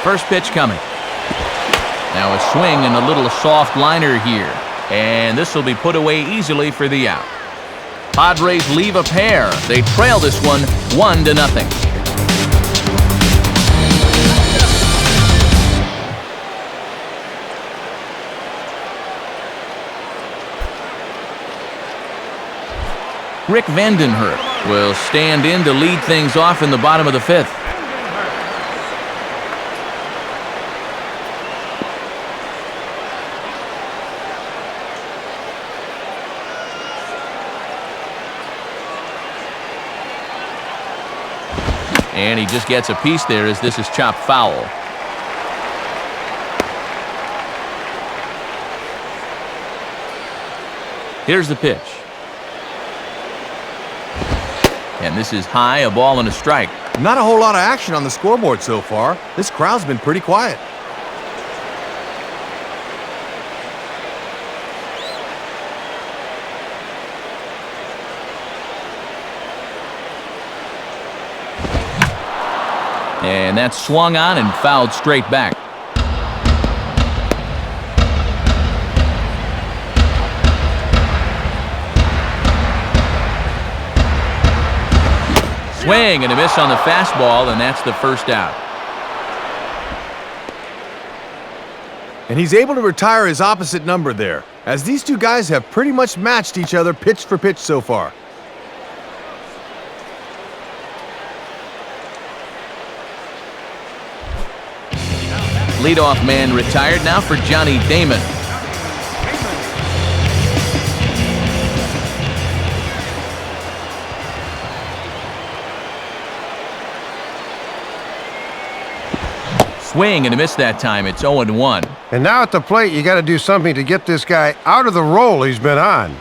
[SPEAKER 1] First pitch coming. Now a swing and a little soft liner here, and this will be put away easily for the out. Padres leave a pair. They trail this one 1-0. Rick Vandenhert will stand in to lead things off in the bottom of the 5th. And he just gets a piece there as this is chopped foul. Here's the pitch. And this is high, a ball and a strike.
[SPEAKER 4] Not a whole lot of action on the scoreboard so far. This crowd's been pretty quiet.
[SPEAKER 1] And that's swung on and fouled straight back. Swing and a miss on the fastball, and that's the first out.
[SPEAKER 4] And he's able to retire his opposite number there, as these two guys have pretty much matched each other pitch for pitch so far.
[SPEAKER 1] Leadoff man retired now for Johnny Damon. swing and a miss that time. It's 0-1.
[SPEAKER 2] And now at the plate, you got to do something to get this guy out of the role he's been on.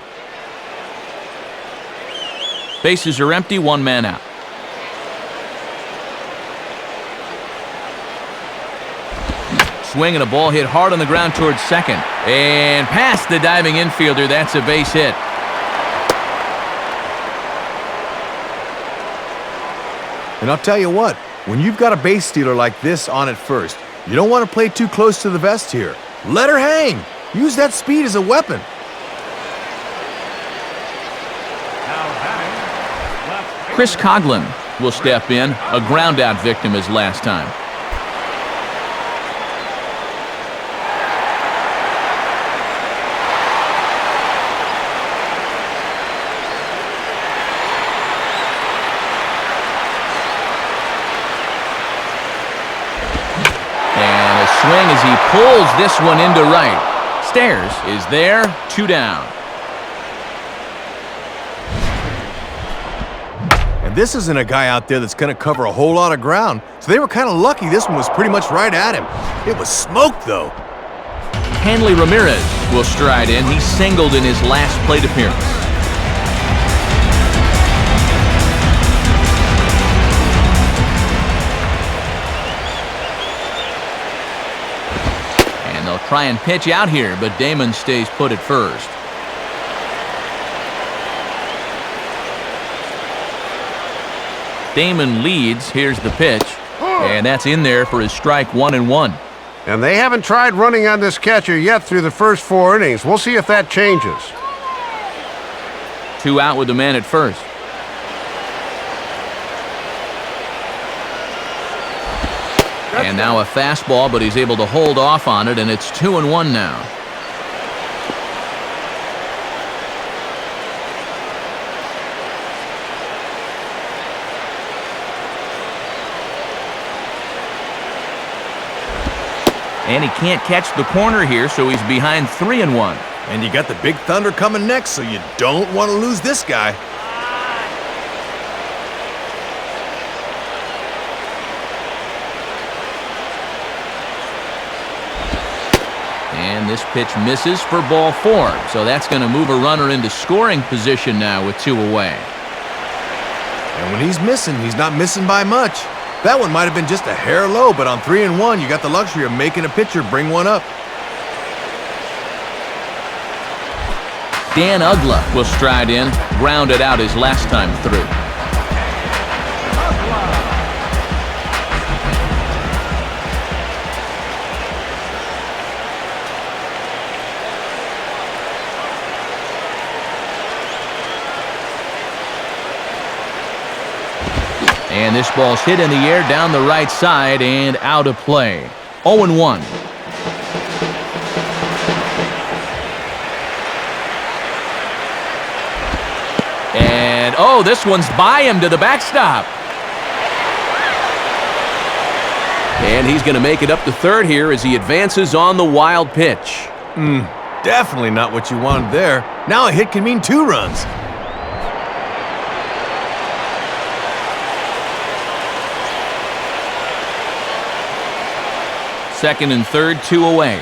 [SPEAKER 1] Bases are empty, one man out. Swing and a ball hit hard on the ground towards second. And past the diving infielder, that's a base hit.
[SPEAKER 4] And I'll tell you what, when you've got a base stealer like this on at first, you don't want to play too close to the vest here. Let her hang. Use that speed as a weapon.
[SPEAKER 3] Now batting, left fielder.
[SPEAKER 1] Chris Coughlin will step in, a ground-out victim as last time. Swing as he pulls this one into right. Stairs is there, 2 down.
[SPEAKER 4] And this isn't a guy out there that's going to cover a whole lot of ground, so they were kind of lucky this one was pretty much right at him. It was smoked, though.
[SPEAKER 1] Hanley Ramirez will stride in. He singled in his last plate appearance. Try and pitch out here, but Damon stays put at first. Damon leads. Here's the pitch, and that's in there for his strike, 1-1.
[SPEAKER 2] And they haven't tried running on this catcher yet through the first 4 innings. We'll see if that changes.
[SPEAKER 1] 2 out with the man at first. And now a fastball, but he's able to hold off on it, and it's 2-1 now. And he can't catch the corner here, so he's behind 3-1.
[SPEAKER 4] And you got the Big Thunder coming next, so you don't want to lose this guy.
[SPEAKER 1] And this pitch misses for ball 4. So that's going to move a runner into scoring position now with 2 away.
[SPEAKER 4] And when he's missing, he's not missing by much. That one might have been just a hair low, but on 3-1, you got the luxury of making a pitcher bring one up.
[SPEAKER 1] Dan Ugla will stride in, grounded out his last time through. And this ball's hit in the air down the right side and out of play. 0-1. And, oh, this one's by him to the backstop. And he's going to make it up to third here as he advances on the wild pitch.
[SPEAKER 4] Definitely not what you wanted there. Now a hit can mean 2 runs.
[SPEAKER 1] Second and third, 2 away.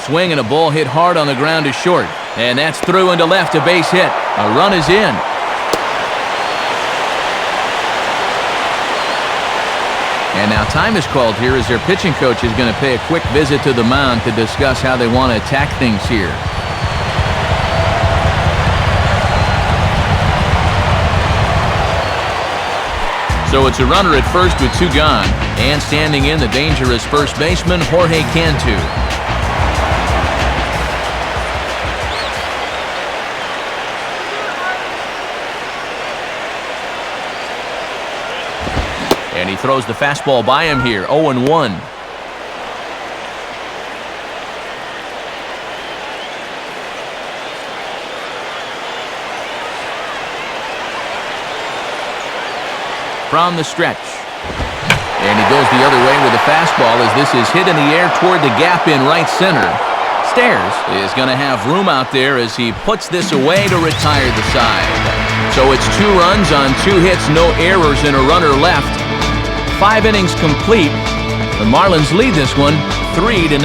[SPEAKER 1] Swing and a ball hit hard on the ground is short. And that's through into left, a base hit. A run is in. And now time is called here as their pitching coach is going to pay a quick visit to the mound to discuss how they want to attack things here. So it's a runner at first with 2 gone. And standing in, the dangerous first baseman, Jorge Cantu. And he throws the fastball by him here, 0-1. From the stretch. And he goes the other way with a fastball as this is hit in the air toward the gap in right center. Stairs is going to have room out there as he puts this away to retire the side. So it's 2 runs on 2 hits, no errors, and a runner left. 5 innings complete. The Marlins lead this one 3-0.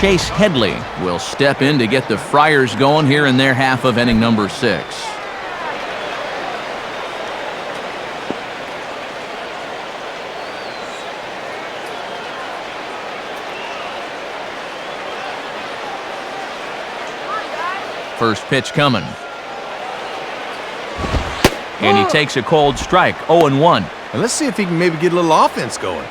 [SPEAKER 1] Chase Headley will step in to get the Friars going here in their half of inning number 6. First pitch coming. And he takes a cold strike, 0-1.
[SPEAKER 4] And let's see if he can maybe get a little offense going.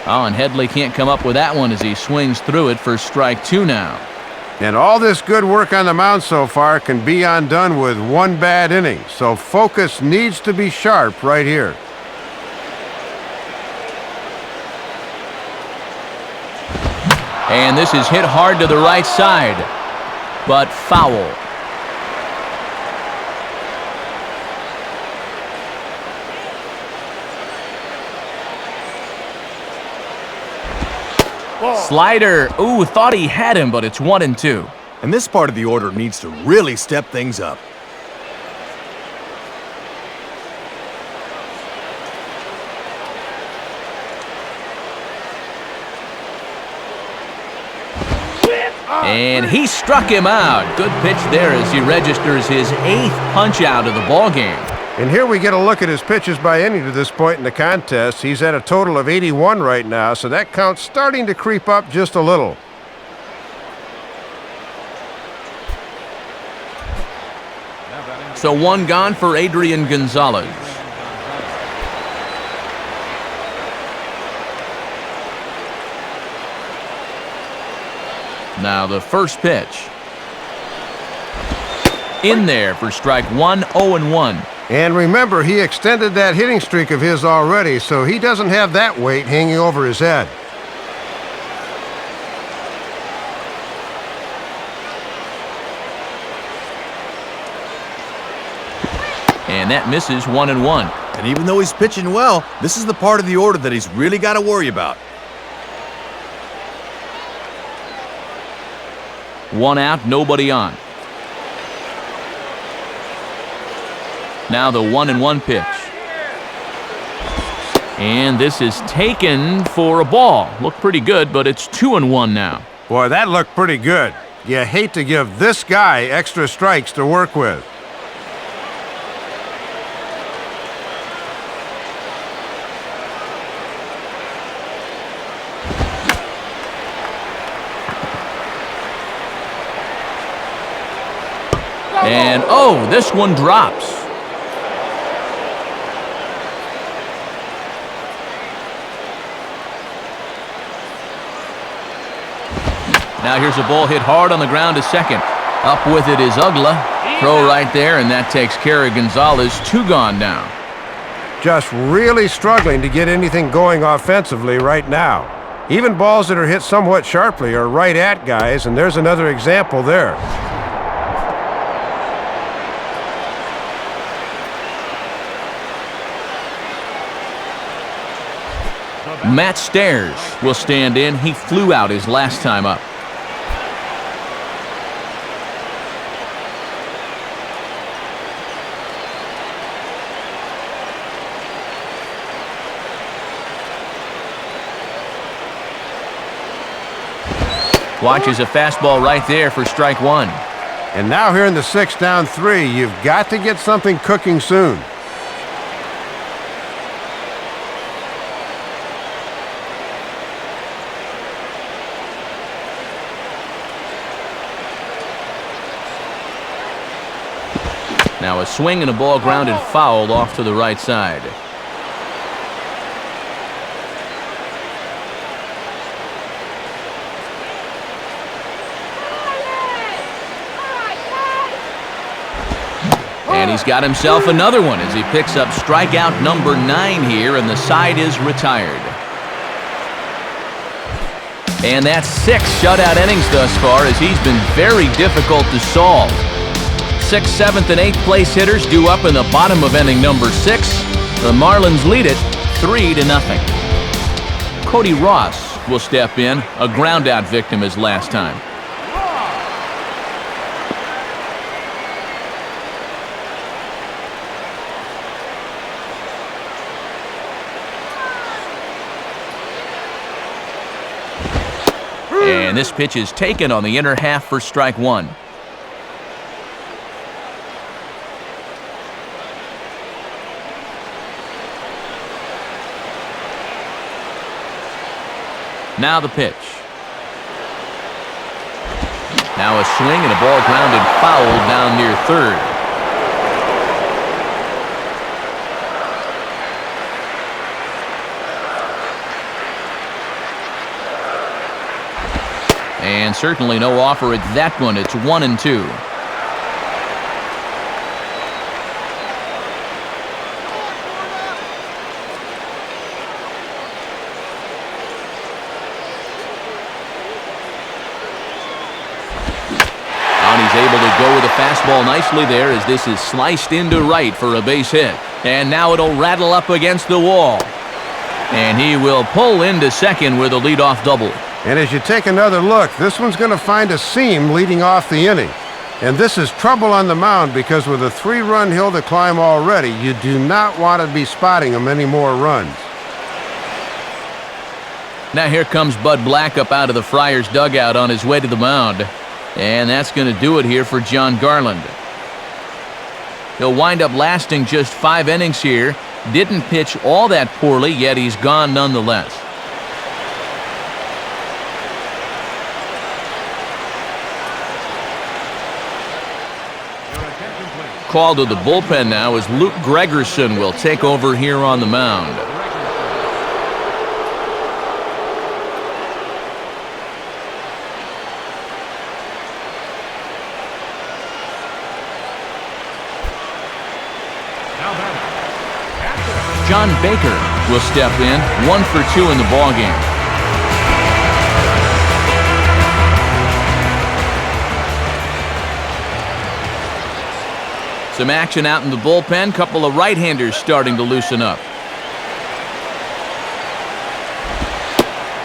[SPEAKER 1] Oh, and Headley can't come up with that one as he swings through it for strike 2 now.
[SPEAKER 2] And all this good work on the mound so far can be undone with 1 bad inning. So focus needs to be sharp right here.
[SPEAKER 1] And this is hit hard to the right side, but foul. Slider. Ooh, thought he had him, but it's 1-2.
[SPEAKER 4] And this part of the order needs to really step things up.
[SPEAKER 1] And he struck him out. Good pitch there as he registers his 8th punch out of the ballgame.
[SPEAKER 2] And here we get a look at his pitches by inning to this point in the contest. He's at a total of 81 right now, so that count's starting to creep up just a little.
[SPEAKER 1] So 1 gone for Adrian Gonzalez. Now the first pitch. In there for strike 1, 0-1.
[SPEAKER 2] And remember, he extended that hitting streak of his already, so he doesn't have that weight hanging over his head.
[SPEAKER 1] And that misses 1-1.
[SPEAKER 4] And even though he's pitching well, this is the part of the order that he's really got to worry about.
[SPEAKER 1] 1 out, nobody on. Now the 1-1 pitch. And this is taken for a ball. Looked pretty good, but it's 2-1 now.
[SPEAKER 2] Boy, that looked pretty good. You hate to give this guy extra strikes to work with.
[SPEAKER 1] And, oh, this one drops. Now here's a ball hit hard on the ground to second. Up with it is Ugla. Throw right there, and that takes care of Gonzalez. 2 gone now.
[SPEAKER 2] Just really struggling to get anything going offensively right now. Even balls that are hit somewhat sharply are right at guys, and there's another example there.
[SPEAKER 1] Matt Stairs will stand in. He flew out his last time up. Watches a fastball right there for strike 1.
[SPEAKER 2] And now here in the 6th down 3, you've got to get something cooking soon.
[SPEAKER 1] Now a swing and a ball grounded foul off to the right side. And he's got himself another one as he picks up strikeout number 9 here, and the side is retired. And that's 6 shutout innings thus far as he's been very difficult to solve. 6th, 7th, and 8th place hitters due up in the bottom of inning number 6. The Marlins lead it 3-0. Cody Ross will step in, a groundout victim as last time. And this pitch is taken on the inner half for strike one. Now the pitch. Now a swing and a ball grounded foul down near third. And certainly no offer at that one. It's 1-2. He's able to go with a fastball nicely there as this is sliced into right for a base hit. And now it'll rattle up against the wall. And he will pull into second with a leadoff double.
[SPEAKER 2] And as you take another look, this one's going to find a seam leading off the inning. And this is trouble on the mound because with a 3-run hill to climb already, you do not want to be spotting him any more runs.
[SPEAKER 1] Now here comes Bud Black up out of the Friars dugout on his way to the mound. And that's going to do it here for John Garland. He'll wind up lasting just 5 innings here. Didn't pitch all that poorly, yet he's gone nonetheless. Call to the bullpen now as Luke Gregerson will take over here on the mound. John Baker will step in, 1 for 2 in the ballgame. Some action out in the bullpen. Couple of right-handers starting to loosen up.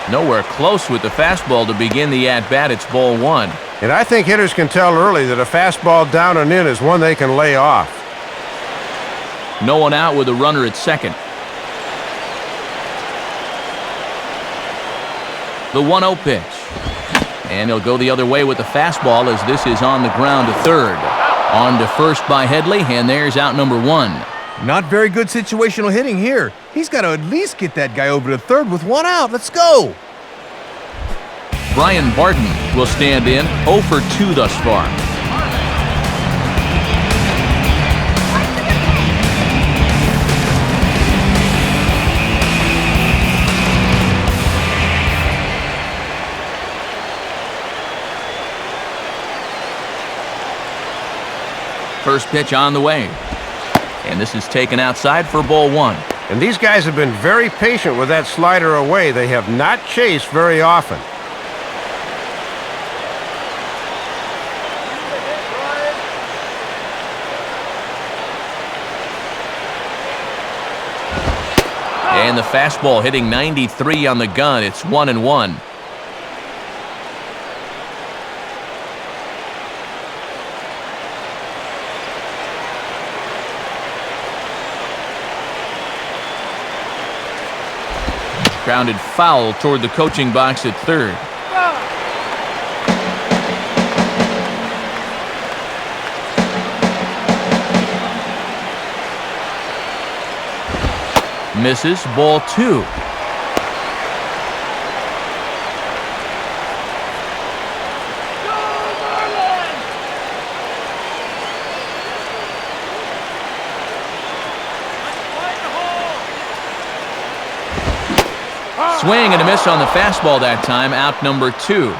[SPEAKER 1] Nowhere close with the fastball to begin the at-bat. It's ball 1.
[SPEAKER 2] And I think hitters can tell early that a fastball down and in is one they can lay off.
[SPEAKER 1] No one out with a runner at second. The 1-0 pitch. And he'll go the other way with the fastball as this is on the ground to third. On to first by Headley, and there's out number 1.
[SPEAKER 4] Not very good situational hitting here. He's got to at least get that guy over to third with 1 out. Let's go.
[SPEAKER 1] Brian Barton will stand in, 0 for 2 thus far. First pitch on the way. And this is taken outside for ball 1.
[SPEAKER 2] And these guys have been very patient with that slider away. They have not chased very often.
[SPEAKER 1] And the fastball hitting 93 on the gun. It's 1-1. Grounded foul toward the coaching box at third. Misses, ball 2. Swing and a miss on the fastball that time, out number 2.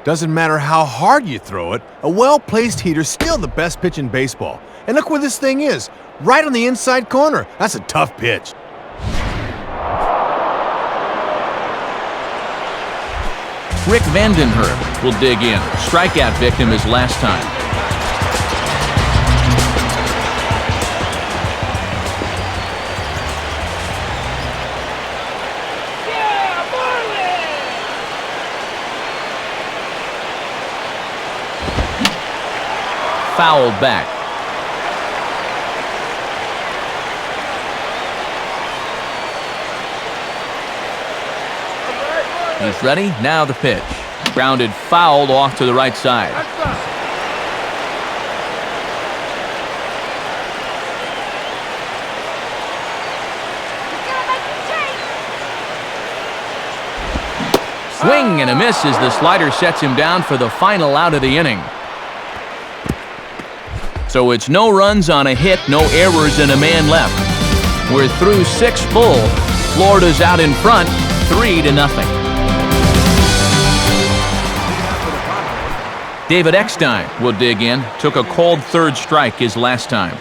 [SPEAKER 4] Doesn't matter how hard you throw it, a well-placed heater's still the best pitch in baseball. And look where this thing is, right on the inside corner. That's a tough pitch.
[SPEAKER 1] Rick Vandenherp will dig in. Strikeout victim his last time.
[SPEAKER 5] Yeah, Marlins!
[SPEAKER 1] Fouled back. He's ready. Now the pitch. Grounded fouled off to the right side. Swing and a miss as the slider sets him down for the final out of the inning. So it's no runs on a hit, no errors, and a man left. We're through 6 full. Florida's out in front, 3-0. David Eckstein will dig in. Took a called third strike his last time.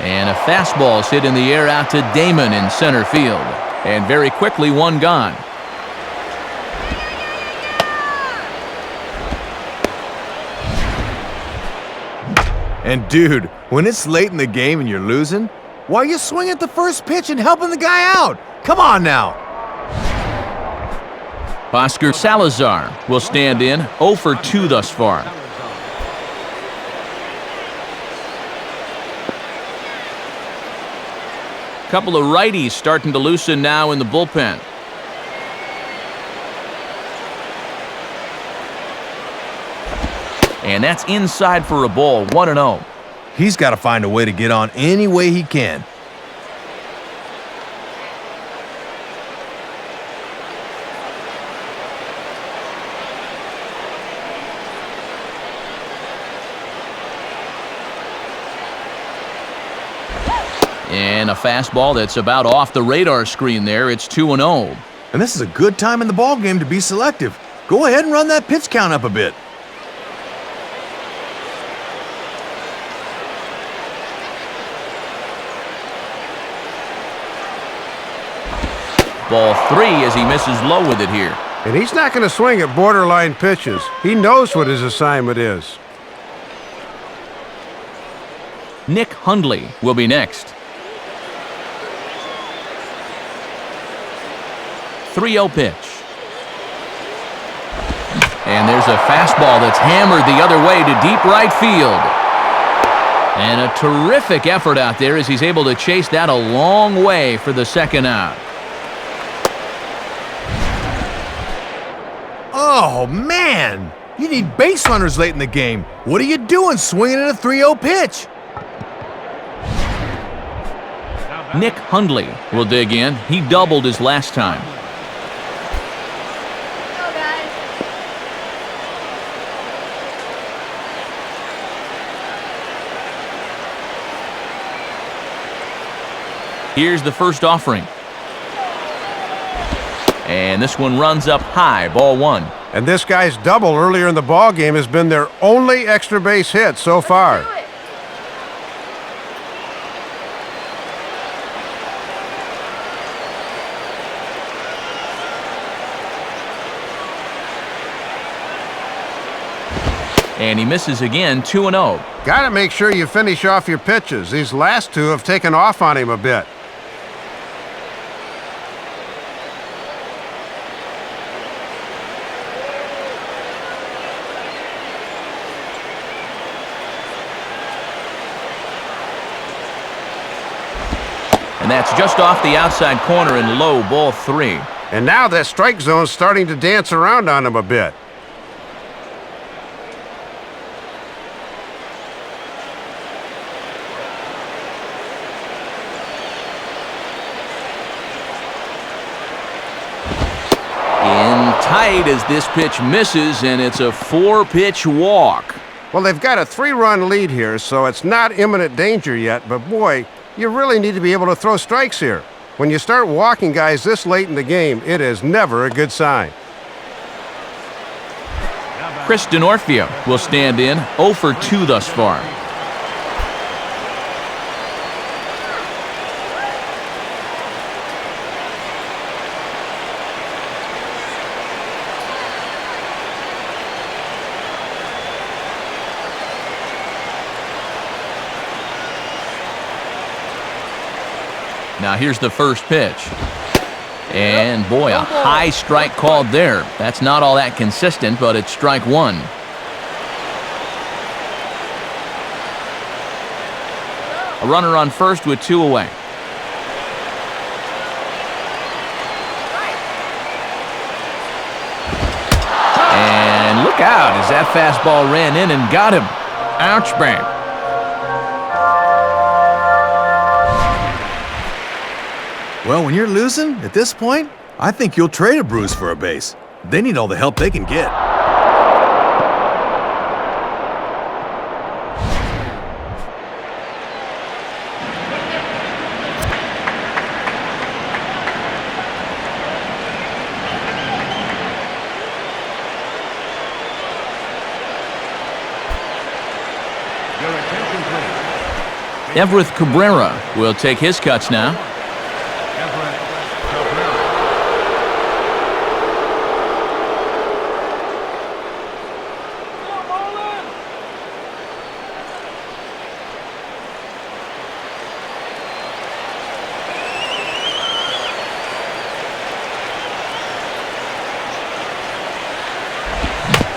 [SPEAKER 1] And a fastball is hit in the air out to Damon in center field. And very quickly, one gone.
[SPEAKER 4] And dude, when it's late in the game and you're losing, why are you swinging at the first pitch and helping the guy out? Come on now.
[SPEAKER 1] Oscar Salazar will stand in, 0 for 2 thus far. Couple of righties starting to loosen now in the bullpen. And that's inside for a ball, 1-0.
[SPEAKER 4] He's got to find a way to get on any way he can.
[SPEAKER 1] And a fastball that's about off the radar screen there. It's 2-0.
[SPEAKER 4] And this is a good time in the ballgame to be selective. Go ahead and run that pitch count up a bit.
[SPEAKER 1] Ball 3 as he misses low with it here.
[SPEAKER 2] And he's not going to swing at borderline pitches. He knows what his assignment is.
[SPEAKER 1] Nick Hundley will be next. 3-0 pitch. And there's a fastball that's hammered the other way to deep right field. And a terrific effort out there as he's able to chase that a long way for the second out.
[SPEAKER 4] Oh, man! You need base runners late in the game. What are you doing swinging at a 3-0 pitch?
[SPEAKER 1] Nick Hundley will dig in. He doubled his last time. Here's the first offering. And this one runs up high, ball 1.
[SPEAKER 2] And this guy's double earlier in the ball game has been their only extra base hit so far.
[SPEAKER 1] And he misses again, 2-0.
[SPEAKER 2] Got to make sure you finish off your pitches. These last two have taken off on him a bit.
[SPEAKER 1] And that's just off the outside corner and low, ball 3.
[SPEAKER 2] And now that strike zone's starting to dance around on him a bit.
[SPEAKER 1] In tight as this pitch misses, and it's a 4-pitch walk.
[SPEAKER 2] Well, they've got a 3-run lead here, so it's not imminent danger yet, but boy, you really need to be able to throw strikes here. When you start walking guys this late in the game, it is never a good sign.
[SPEAKER 1] Chris Denorfia will stand in, 0 for 2 thus far. Now here's the first pitch. And boy, a high strike called there. That's not all that consistent, but it's strike 1. A runner on first with 2 away. And look out as that fastball ran in and got him. Ouch, bang.
[SPEAKER 4] Well, when you're losing, at this point, I think you'll trade a bruise for a base. They need all the help they can get.
[SPEAKER 3] Your attention, please.
[SPEAKER 1] Everett Cabrera will take his cuts now.
[SPEAKER 3] Everett Cabrera.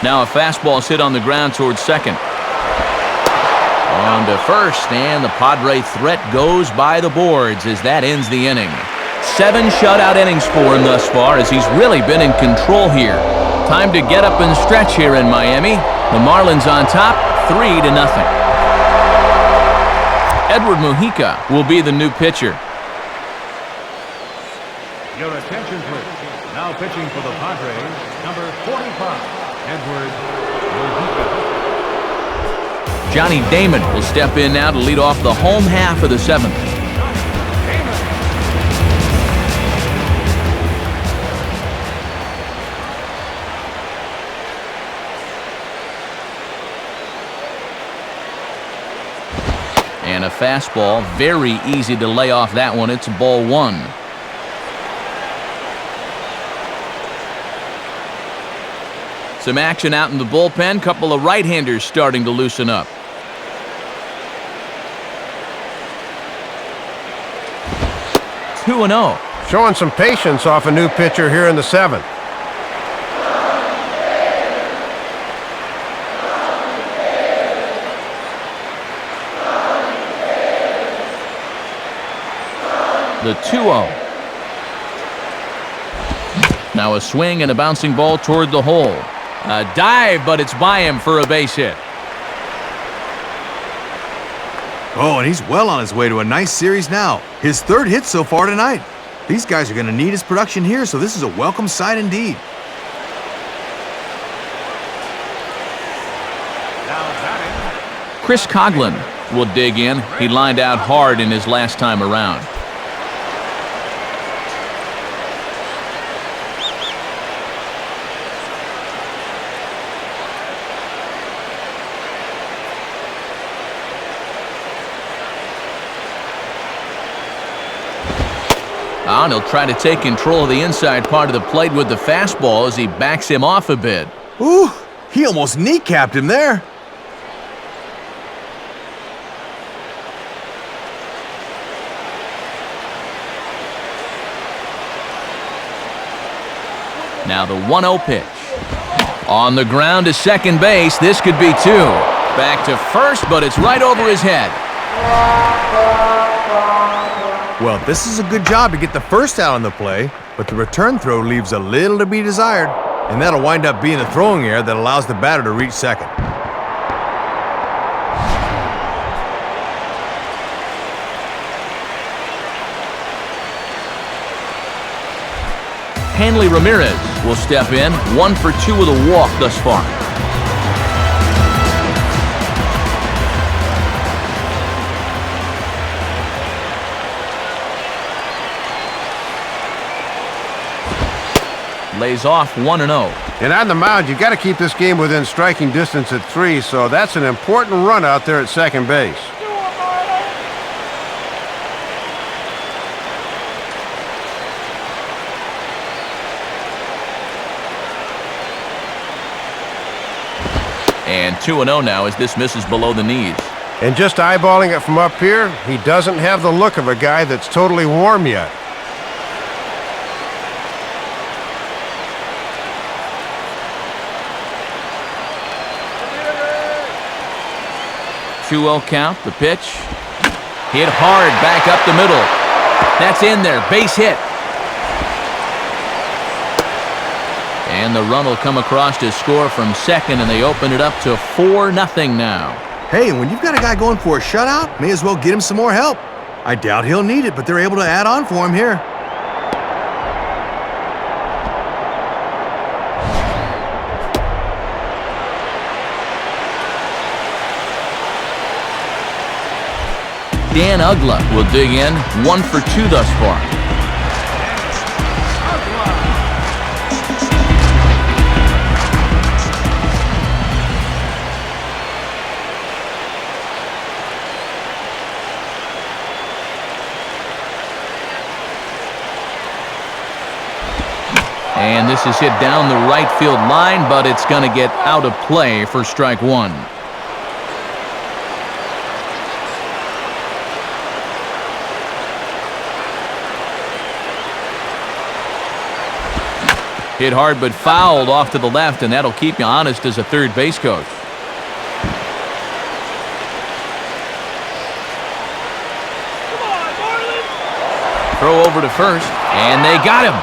[SPEAKER 1] Now a fastball hit on the ground towards second. On to first, and the Padre threat goes by the boards as that ends the inning. 7 shutout innings for him thus far as he's really been in control here. Time to get up and stretch here in Miami. The Marlins on top, 3-0. Edward Mujica will be the new pitcher.
[SPEAKER 3] Your attention, please. Now pitching for the Padres, number 45, Edward Mujica.
[SPEAKER 1] Johnny Damon will step in now to lead off the home half of the 7th. And a fastball, very easy to lay off that one. It's ball 1. Some action out in the bullpen. Couple of right-handers starting to loosen up. Two and 0.
[SPEAKER 2] Showing some patience off a new pitcher here in the 7th.
[SPEAKER 1] The 2-0. Now a swing and a bouncing ball toward the hole. A dive, but it's by him for a base hit.
[SPEAKER 4] Oh, and he's well on his way to a nice series now. His 3rd hit so far tonight. These guys are going to need his production here, so this is a welcome sight indeed.
[SPEAKER 3] Now batting.
[SPEAKER 1] Chris Coughlin will dig in. He lined out hard in his last time around. And he'll try to take control of the inside part of the plate with the fastball as he backs him off a bit.
[SPEAKER 4] Ooh, he almost kneecapped him there.
[SPEAKER 1] Now the 1-0 pitch. On the ground to second base. This could be 2. Back to first, but it's right over his head.
[SPEAKER 4] Well, this is a good job to get the first out on the play, but the return throw leaves a little to be desired, and that'll wind up being a throwing error that allows the batter to reach second.
[SPEAKER 1] Hanley Ramirez will step in. 1 for 2 with a walk thus far. lays off 1-0.
[SPEAKER 2] And on the mound, you got to keep this game within striking distance at 3, so that's an important run out there at second base.
[SPEAKER 5] Do it, Marlins!
[SPEAKER 1] And 2-0 now as this misses below the knees.
[SPEAKER 2] And just eyeballing it from up here, he doesn't have the look of a guy that's totally warm yet.
[SPEAKER 1] 2-0 count, the pitch. Hit hard back up the middle. That's in there, base hit. And the run will come across to score from second, and they open it up to 4-0 now.
[SPEAKER 4] Hey, when you've got a guy going for a shutout, may as well get him some more help. I doubt he'll need it, but they're able to add on for him here.
[SPEAKER 1] Dan Ugla will dig in, 1 for 2 thus far. And this is hit down the right field line, but it's going to get out of play for strike 1. Hit hard but fouled off to the left, and that'll keep you honest as a third base coach.
[SPEAKER 5] Come on, Marlins!
[SPEAKER 1] Throw over to first, and they got him.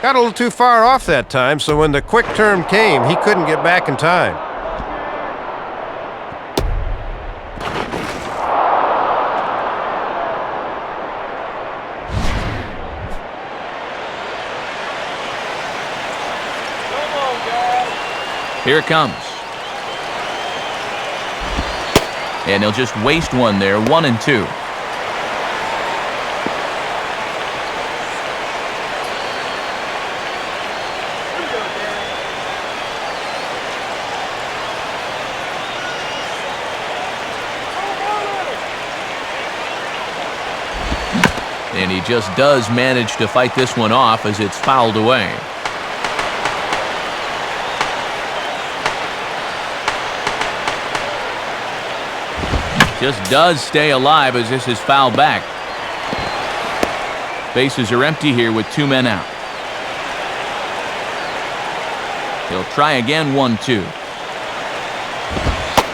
[SPEAKER 2] Got a little too far off that time, so when the quick turn came, he couldn't get back in time.
[SPEAKER 1] Here it comes. And he'll just waste one there, 1-2. And he just does manage to fight this one off as it's fouled away. Just does stay alive as this is fouled back. Bases are empty here with 2 men out. He'll try again, 1-2.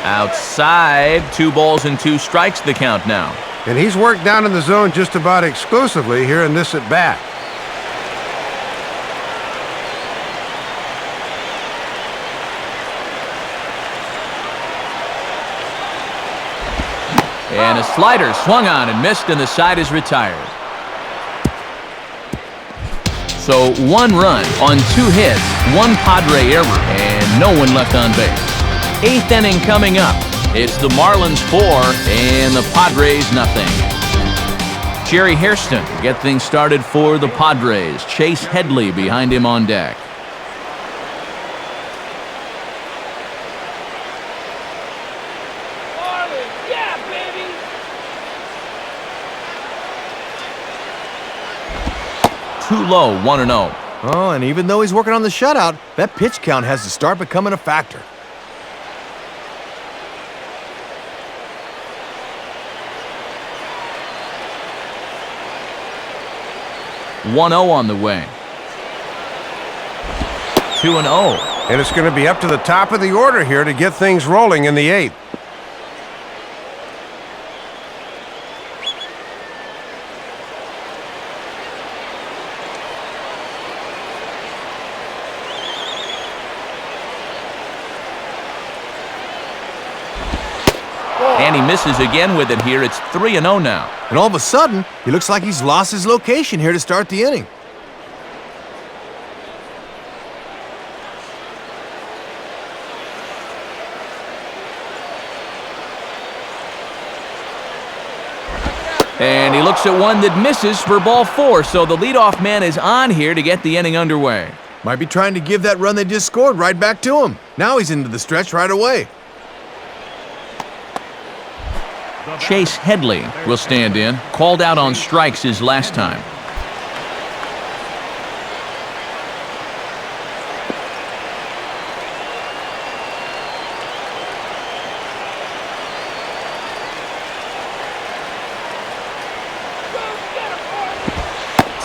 [SPEAKER 1] Outside, 2 balls and 2 strikes the count now.
[SPEAKER 2] And he's worked down in the zone just about exclusively here in this at-bat.
[SPEAKER 1] And a slider swung on and missed, and the side is retired. So 1 run on 2 hits, 1 Padre error, and no one left on base. 8th inning coming up. It's the Marlins 4 and the Padres nothing. Jerry Hairston to get things started for the Padres. Chase Headley behind him on deck.
[SPEAKER 5] Marlins, yeah, baby!
[SPEAKER 1] Too low, 1-0.
[SPEAKER 4] Oh, and even though he's working on the shutout, that pitch count has to start becoming a factor.
[SPEAKER 1] On the way. 2-0.
[SPEAKER 2] And it's going to be up to the top of the order here to get things rolling in the 8th.
[SPEAKER 1] And he misses again with it here. It's 3-0 now.
[SPEAKER 4] And all of a sudden, he looks like he's lost his location here to start the inning.
[SPEAKER 1] And he looks at one that misses for ball 4, so the leadoff man is on here to get the inning underway.
[SPEAKER 4] Might be trying to give that run they just scored right back to him. Now he's into the stretch right away.
[SPEAKER 1] Chase Headley will stand in. Called out on strikes his last time.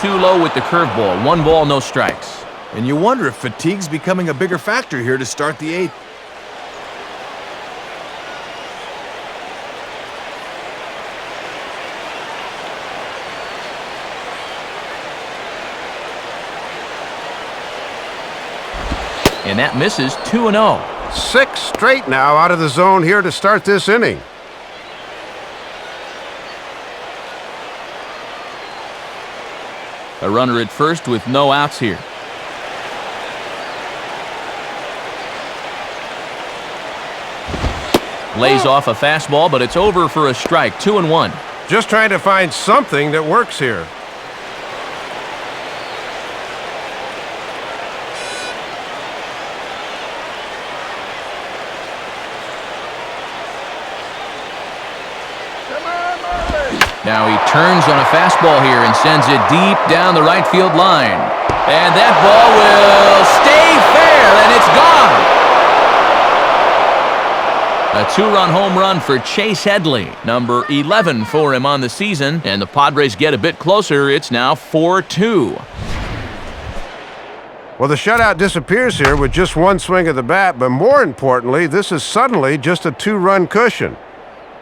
[SPEAKER 1] Too low with the curveball. 1 ball, no strikes.
[SPEAKER 4] And you wonder if fatigue's becoming a bigger factor here to start the 8th.
[SPEAKER 1] And that misses. 2-0.
[SPEAKER 2] 6 straight now out of the zone here to start this inning.
[SPEAKER 1] A runner at first with no outs here. Lays off a fastball, but it's over for a strike. 2-1.
[SPEAKER 2] Just trying to find something that works here.
[SPEAKER 1] Now he turns on a fastball here and sends it deep down the right field line. And that ball will stay fair, and it's gone. A 2-run home run for Chase Headley, number 11 for him on the season, and the Padres get a bit closer. It's now 4-2.
[SPEAKER 2] Well, the shutout disappears here with just 1 swing of the bat, but more importantly, this is suddenly just a 2-run cushion.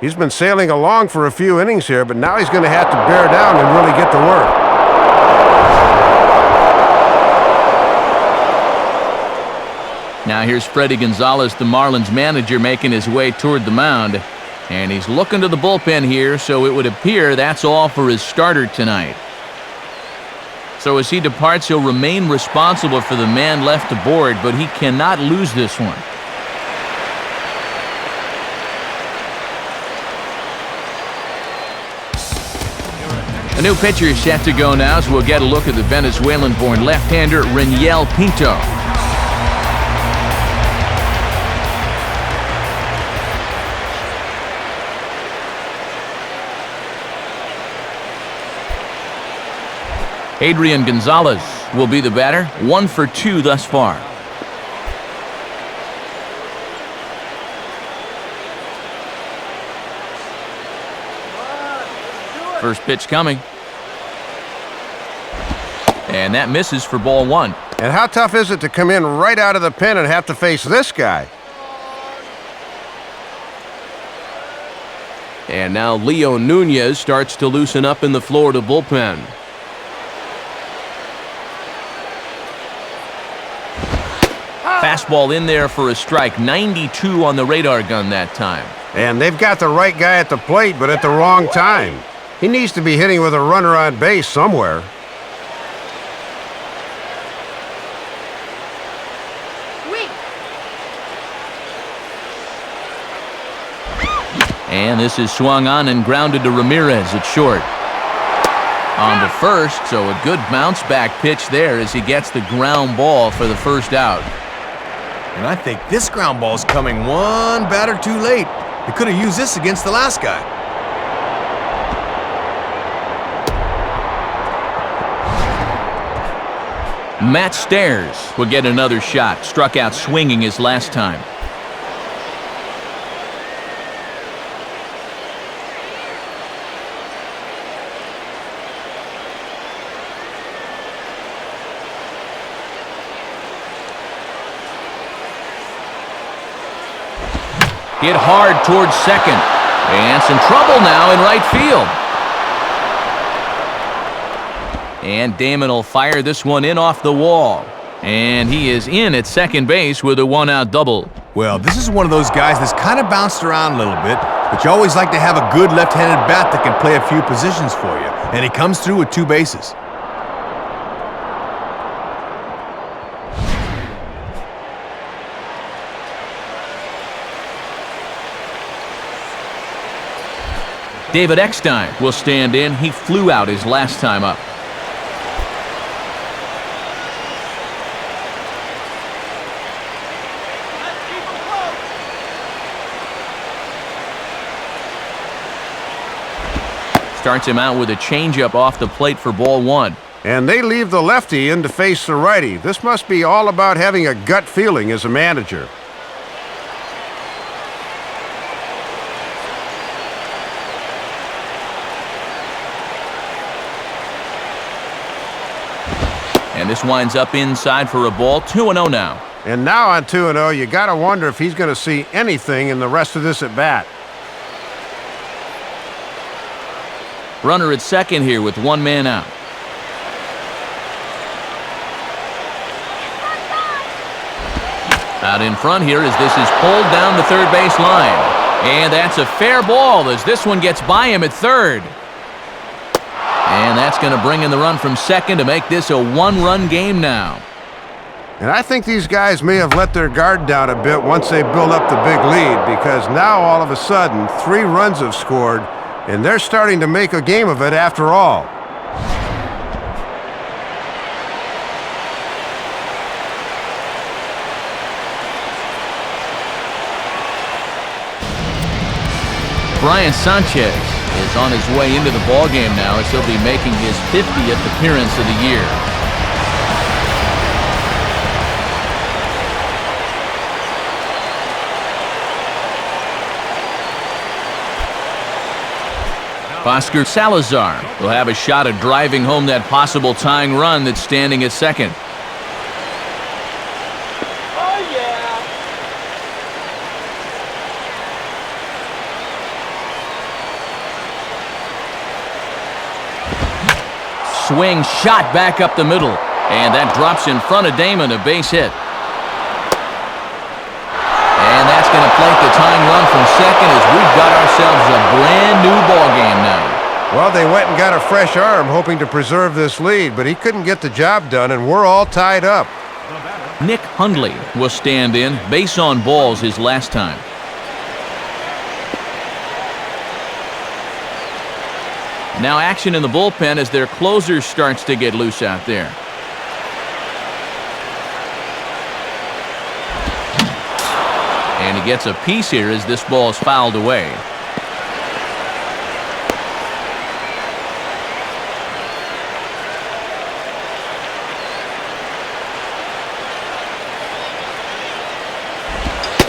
[SPEAKER 2] He's been sailing along for a few innings here, but now he's going to have to bear down and really get to work.
[SPEAKER 1] Now here's Freddie Gonzalez, the Marlins manager, making his way toward the mound. And he's looking to the bullpen here, so it would appear that's all for his starter tonight. So as he departs, he'll remain responsible for the man left aboard, but he cannot lose this one. A new pitcher is set to go now, so we'll get a look at the Venezuelan-born left-hander Reniel Pinto. Adrian Gonzalez will be the batter. 1 for 2 thus far. First pitch coming. And that misses for ball 1.
[SPEAKER 2] And how tough is it to come in right out of the pen and have to face this guy?
[SPEAKER 1] And now Leo Nunez starts to loosen up in the Florida bullpen. Fastball in there for a strike. 92 on the radar gun that time.
[SPEAKER 2] And they've got the right guy at the plate, but at the wrong time. He needs to be hitting with a runner on base somewhere.
[SPEAKER 1] And this is swung on and grounded to Ramirez at short. On to first, so a good bounce-back pitch there as he gets the ground ball for the first out.
[SPEAKER 4] And I think this ground ball's coming one batter too late. They could have used this against the last guy.
[SPEAKER 1] Matt Stairs will get another shot. Struck out swinging his last time. Hit hard towards second. And some trouble now in right field. And Damon will fire this one in off the wall. And he is in at second base with a 1-out double.
[SPEAKER 4] Well, this is one of those guys that's kind of bounced around a little bit, but you always like to have a good left-handed bat that can play a few positions for you. And he comes through with 2 bases.
[SPEAKER 1] David Eckstein will stand in. He flew out his last time up. Starts him out with a changeup off the plate for ball one.
[SPEAKER 2] And they leave the lefty in to face the righty. This must be all about having a gut feeling as a manager.
[SPEAKER 1] And this winds up inside for a ball. 2-0 now.
[SPEAKER 2] And now on 2-0, you got to wonder if he's going to see anything in the rest of this at bat.
[SPEAKER 1] Runner at second here with one man out. Out in front here as this is pulled down the third base line. And that's a fair ball as this one gets by him at third. And that's going to bring in the run from second to make this a one-run game now.
[SPEAKER 2] And I think these guys may have let their guard down a bit once they build up the big lead, because now all of a sudden 3 runs have scored and they're starting to make a game of it after all.
[SPEAKER 1] Brian Sanchez is on his way into the ballgame now as he'll be making his 50th appearance of the year. Oscar Salazar will have a shot at driving home that possible tying run that's standing at second.
[SPEAKER 5] Oh, yeah.
[SPEAKER 1] Swing shot back up the middle. And that drops in front of Damon, a base hit. And that's going to plate the tying run from second as we've got ourselves a brand new ball game now.
[SPEAKER 2] Well, they went and got a fresh arm hoping to preserve this lead, but he couldn't get the job done, and we're all tied up.
[SPEAKER 1] Nick Hundley will stand in. Base on balls his last time. Now action in the bullpen as their closer starts to get loose out there. And he gets a piece here as this ball is fouled away.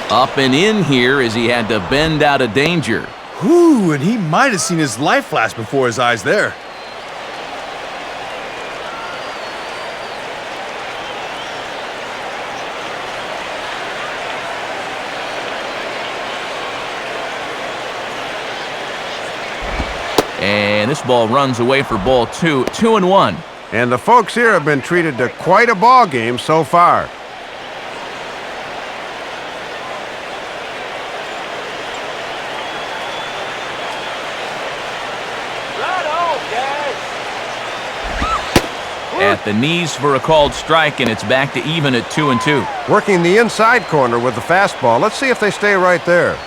[SPEAKER 1] Up and in here as he had to bend out of danger.
[SPEAKER 4] Whew, and he might have seen his life flash before his eyes there.
[SPEAKER 1] And this ball runs away for ball two. 2-1.
[SPEAKER 2] And the folks here have been treated to quite a ball game so far.
[SPEAKER 1] At the knees for a called strike, and it's back to even at 2-2.
[SPEAKER 2] Working the inside corner with the fastball. Let's see if they stay right there.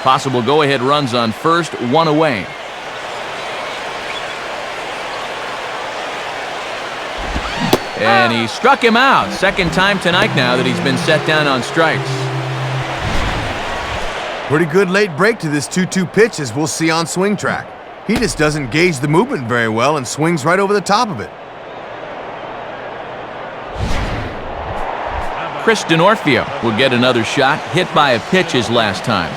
[SPEAKER 1] Possible go-ahead runs on first, one away. And he struck him out. Second time tonight now that he's been set down on strikes.
[SPEAKER 4] Pretty good late break to this 2-2 pitch, as we'll see on Swing Track. He just doesn't gauge the movement very well and swings right over the top of it.
[SPEAKER 1] Chris Denorfio will get another shot, hit by a pitch his last time.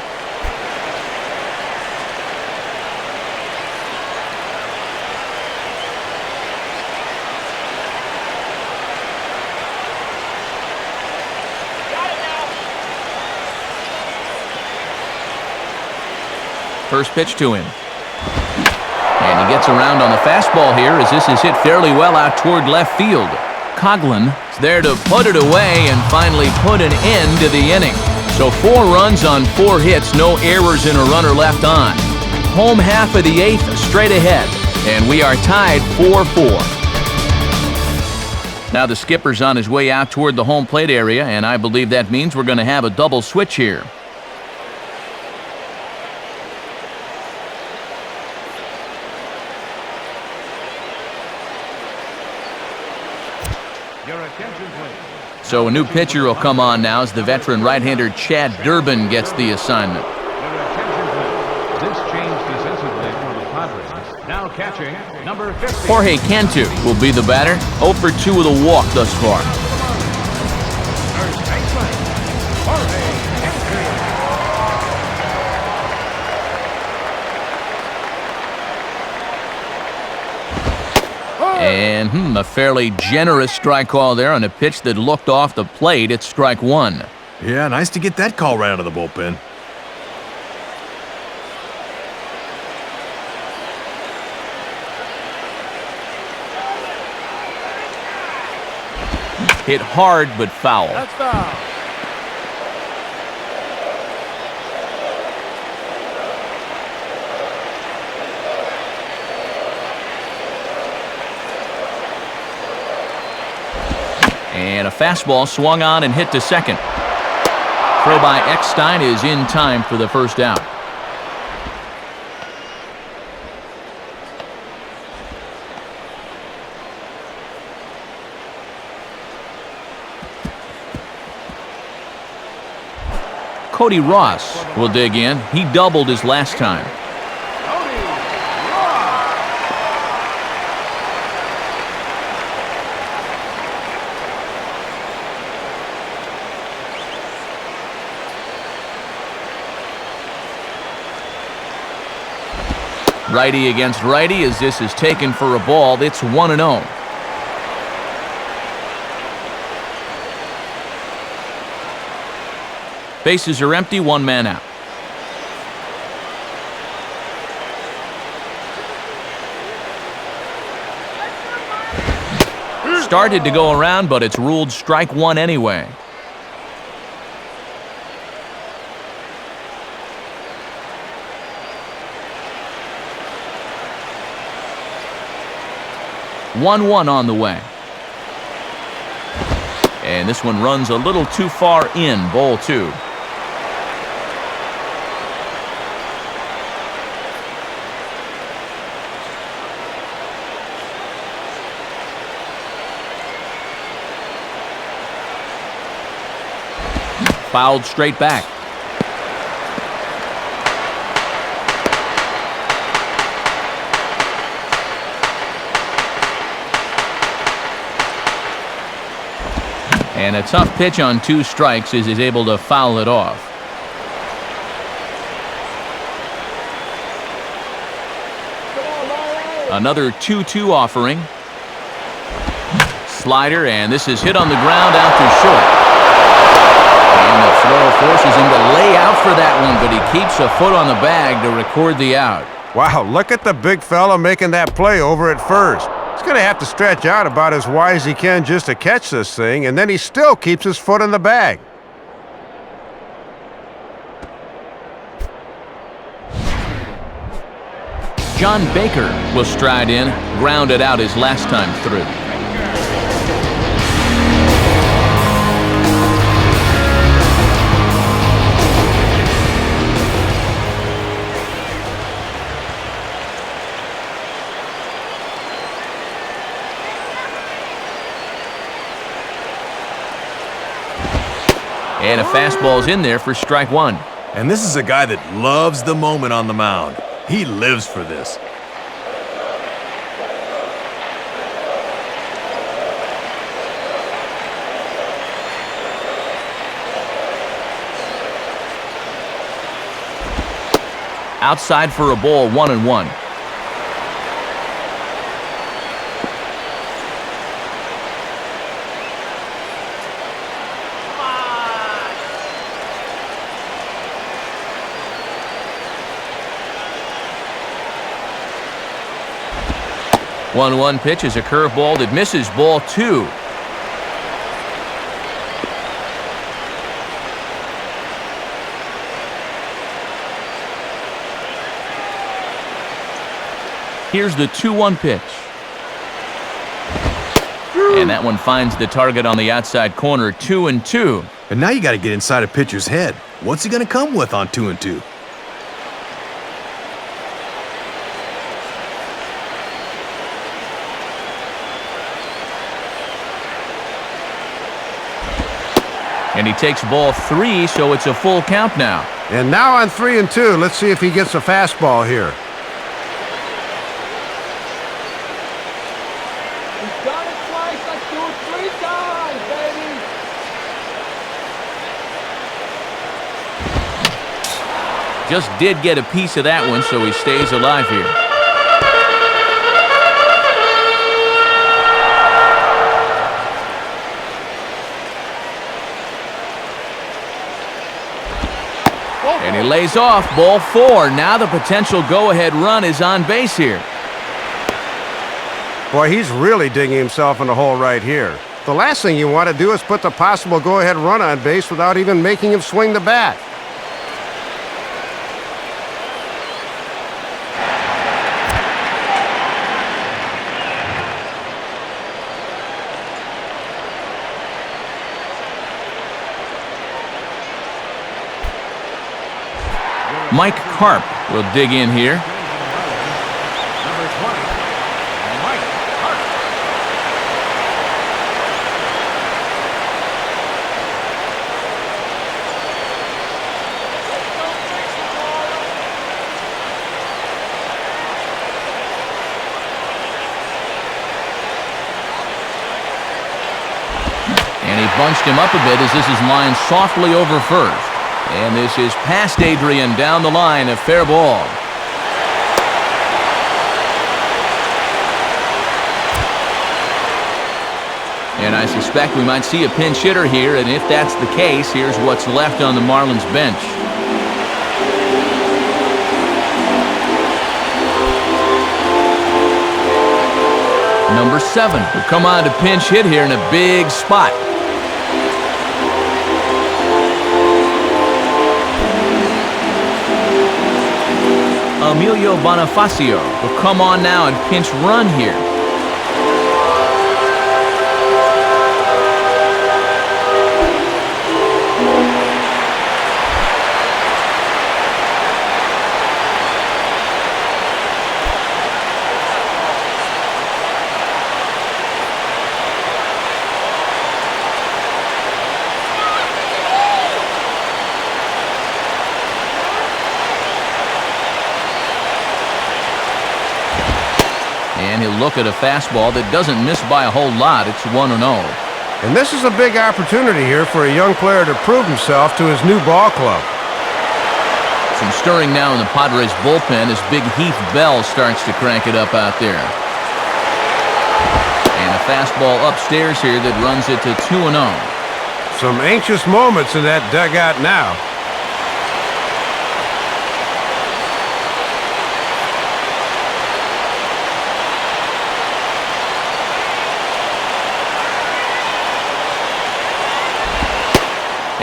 [SPEAKER 1] First pitch to him. And he gets around on the fastball here as this is hit fairly well out toward left field. Coughlin is there to put it away and finally put an end to the inning. So 4 runs on 4 hits, no errors and a runner left on. Home half of the 8th straight ahead, and we are tied 4-4. Now the skipper's on his way out toward the home plate area, and I believe that means we're going to have a double switch here. So a new pitcher will come on now as the veteran right-hander Chad Durbin gets the assignment.
[SPEAKER 3] This change defensively for the Padres. Now catching number 50.
[SPEAKER 1] Jorge Cantu will be the batter. 0 for 2 with a walk thus far.
[SPEAKER 3] First baseman, Jorge Cantu.
[SPEAKER 1] And a fairly generous strike call there on a pitch that looked off the plate. It's strike one.
[SPEAKER 4] Yeah, nice to get that call right out of the bullpen.
[SPEAKER 1] Hit hard but foul.
[SPEAKER 5] That's foul.
[SPEAKER 1] And a fastball swung on and hit to second. Throw by Eckstein is in time for the first out. Cody Ross will dig in. He doubled his last time. Righty against righty as this is taken for a ball. It's 1-0. Bases are empty, one man out. Started to go around, but it's ruled strike one anyway. One on the way. And this one runs a little too far in, ball two. Fouled straight back. And a tough pitch on 2 strikes as he's able to foul it off. Another 2-2 offering. Slider, and this is hit on the ground out to short. And the throw forces him to lay out for that one, but he keeps a foot on the bag to record the out.
[SPEAKER 2] Wow, look at the big fella making that play over at first. He's going to have to stretch out about as wide as he can just to catch this thing, and then he still keeps his foot in the bag.
[SPEAKER 1] John Baker will stride in, grounded out his last time through. And a fastball's in there for strike one.
[SPEAKER 4] And this is a guy that loves the moment on the mound. He lives for this.
[SPEAKER 1] Outside for a ball, 1-1. One pitch is a curveball that misses, ball 2. Here's the 2-1 pitch. And that one finds the target on the outside corner, 2-2.
[SPEAKER 4] And now you got to get inside a pitcher's head. What's he going to come with on 2-2?
[SPEAKER 1] And he takes ball 3, so it's a full count now.
[SPEAKER 2] And now on 3-2, let's see if he gets a fastball here.
[SPEAKER 5] He's got it twice. Let's do it 3 times, baby.
[SPEAKER 1] Just did get a piece of that one, so he stays alive here. And he lays off, ball 4. Now the potential go-ahead run is on base here.
[SPEAKER 2] Boy, he's really digging himself in the hole right here. The last thing you want to do is put the possible go-ahead run on base without even making him swing the bat.
[SPEAKER 1] Mike Karp will dig in here.
[SPEAKER 3] Number 20, Mike Hart.
[SPEAKER 1] And he bunched him up a bit as this is lined softly over first. And this is past Adrian down the line, a fair ball. And I suspect we might see a pinch hitter here, and if that's the case, here's what's left on the Marlins bench. Number 7 will come on to pinch hit here in a big spot. Emilio Bonifacio will come on now and pinch run here. And he'll look at a fastball that doesn't miss by a whole lot. It's 1-0.
[SPEAKER 2] And this is a big opportunity here for a young player to prove himself to his new ball club.
[SPEAKER 1] Some stirring now in the Padres bullpen as Big Heath Bell starts to crank it up out there. And a fastball upstairs here that runs it to 2-0.
[SPEAKER 2] Some anxious moments in that dugout now.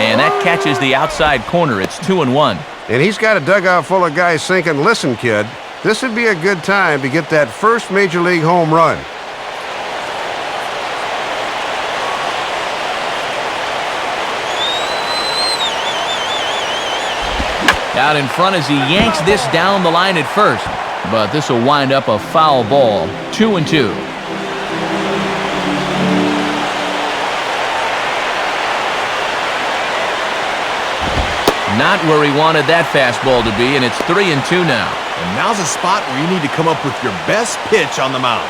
[SPEAKER 1] And that catches the outside corner. It's 2-1.
[SPEAKER 2] And he's got a dugout full of guys thinking, listen, kid, this would be a good time to get that first Major League home run.
[SPEAKER 1] Out in front as he yanks this down the line at first. But this will wind up a foul ball. 2-2. Not where he wanted that fastball to be, and it's 3-2 now.
[SPEAKER 4] And now's a spot where you need to come up with your best pitch on the mound.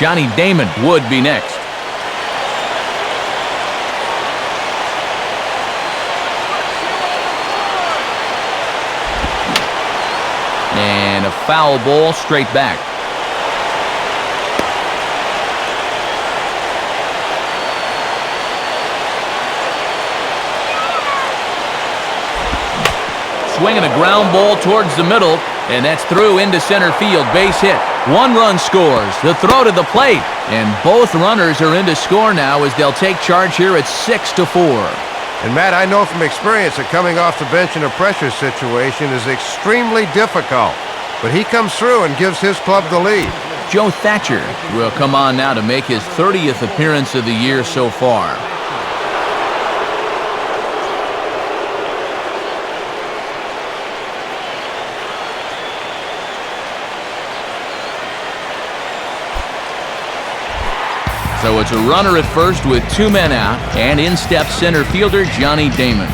[SPEAKER 1] Johnny Damon would be next. And a foul ball straight back. Swinging a ground ball towards the middle, and that's through into center field. Base hit. 1 run scores. The throw to the plate, and both runners are in to score now as they'll take charge here at 6-4.
[SPEAKER 2] And Matt, I know from experience that coming off the bench in a pressure situation is extremely difficult. But he comes through and gives his club the lead.
[SPEAKER 1] Joe Thatcher will come on now to make his 30th appearance of the year so far. So it's a runner at first with 2 men out, and in steps center fielder Johnny Damon.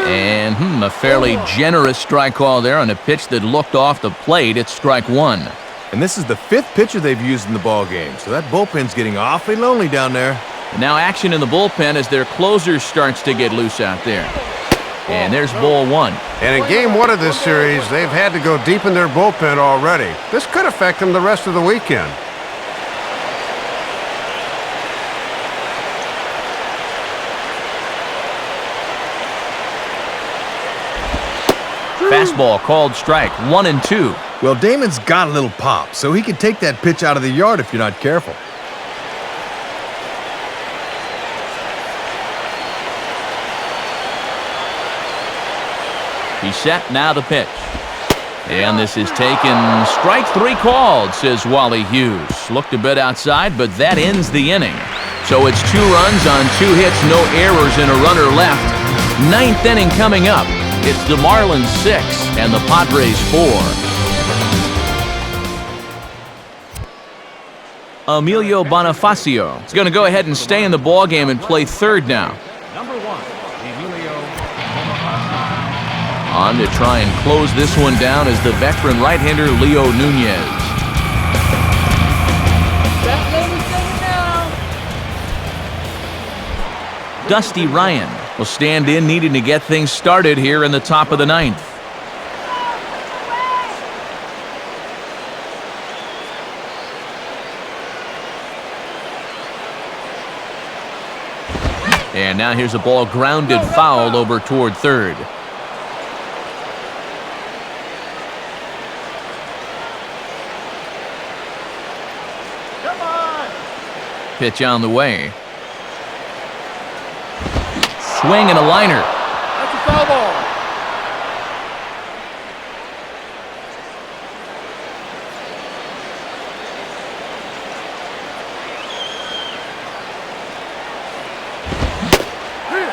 [SPEAKER 1] And a fairly generous strike call there on a pitch that looked off the plate. It's strike 1.
[SPEAKER 4] And this is the 5th pitcher they've used in the ball game, so that bullpen's getting awfully lonely down there.
[SPEAKER 1] And now action in the bullpen as their closer starts to get loose out there. And there's ball 1.
[SPEAKER 2] And in game 1 of this series, they've had to go deep in their bullpen already. This could affect them the rest of the weekend.
[SPEAKER 1] Fastball called strike, 1-2.
[SPEAKER 4] Well, Damon's got a little pop, so he can take that pitch out of the yard if you're not careful.
[SPEAKER 1] He's set, now the pitch. And this is taken strike 3 called, says Wally Hughes. Looked a bit outside, but that ends the inning. So it's 2 runs on 2 hits, no errors, and a runner left. 9th inning coming up. It's the Marlins 6 and the Padres 4. Emilio Bonifacio is going to go ahead and stay in the ballgame and play third now.
[SPEAKER 3] Number 1, Emilio.
[SPEAKER 1] On to try and close this one down is the veteran right-hander Leo Nunez. Dusty Ryan will stand in, needing to get things started here in the top of the 9th. And now here's a ball grounded foul over toward third.
[SPEAKER 5] Come on.
[SPEAKER 1] Pitch on the way. Swing and a liner.
[SPEAKER 5] That's a foul ball.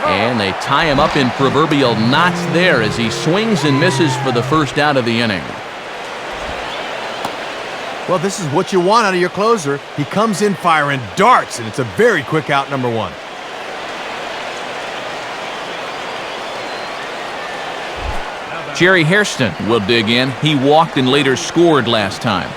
[SPEAKER 1] And they tie him up in proverbial knots there as he swings and misses for the first out of the inning.
[SPEAKER 4] Well, this is what you want out of your closer. He comes in firing darts, and it's a very quick out, number 1.
[SPEAKER 1] Jerry Hairston will dig in. He walked and later scored last time.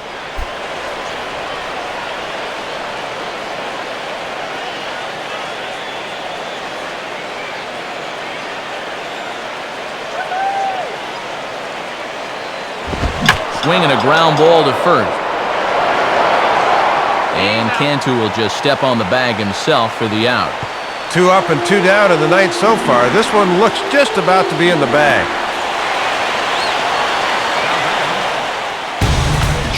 [SPEAKER 1] Swinging a ground ball to first. And Cantu will just step on the bag himself for the out.
[SPEAKER 2] 2 up and 2 down in the 9th so far. This one looks just about to be in the bag.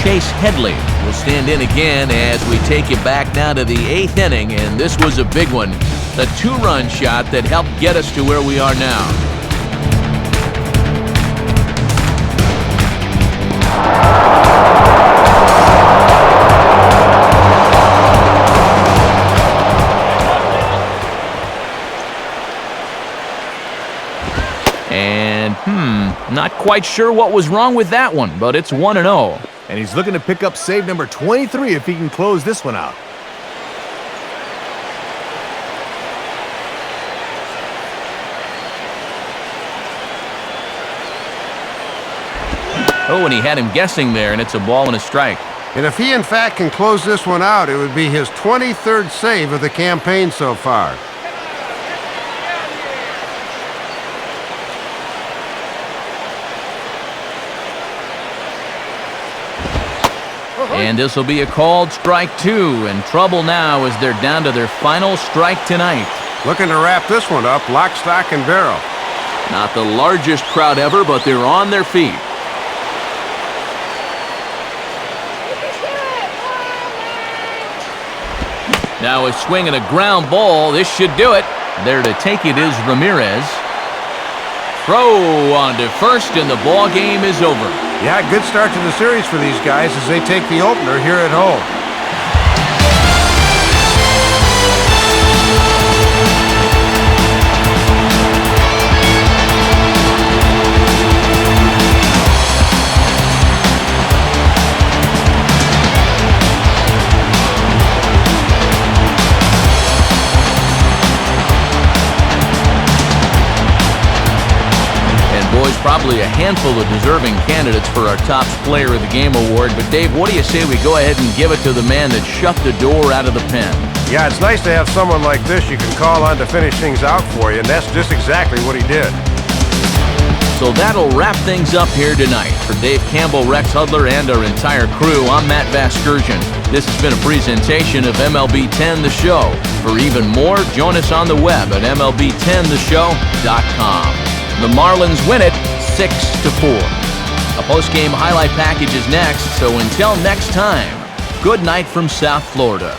[SPEAKER 1] Chase Headley will stand in again as we take it back now to the 8th inning, and this was a big one. The 2-run shot that helped get us to where we are now. And, not quite sure what was wrong with that one, but it's 1-0.
[SPEAKER 4] And he's looking to pick up save number 23 if he can close this one out.
[SPEAKER 1] Oh, and he had him guessing there, and it's a ball and a strike.
[SPEAKER 2] And if he in fact can close this one out, it would be his 23rd save of the campaign so far.
[SPEAKER 1] And this will be a called strike 2, and trouble now as they're down to their final strike tonight.
[SPEAKER 2] Looking to wrap this one up, lock, stock, and barrel.
[SPEAKER 1] Not the largest crowd ever, but they're on their feet. Now a swing and a ground ball. This should do it. There to take it is Ramirez. Throw on to first, and the ball game is over.
[SPEAKER 2] Yeah, good start to the series for these guys as they take the opener here at home.
[SPEAKER 1] handful of deserving candidates for our Tops Player of the Game award, but Dave, what do you say we go ahead and give it to the man that shut the door out of the pen?
[SPEAKER 2] Yeah, it's nice to have someone like this you can call on to finish things out for you, and that's just exactly what he did.
[SPEAKER 1] So that'll wrap things up here tonight. For Dave Campbell, Rex Hudler, and our entire crew, I'm Matt Vasgersian. This has been a presentation of MLB 10 The Show. For even more, join us on the web at MLB10theshow.com. The Marlins win it 6-4. A post-game highlight package is next, so until next time, good night from South Florida.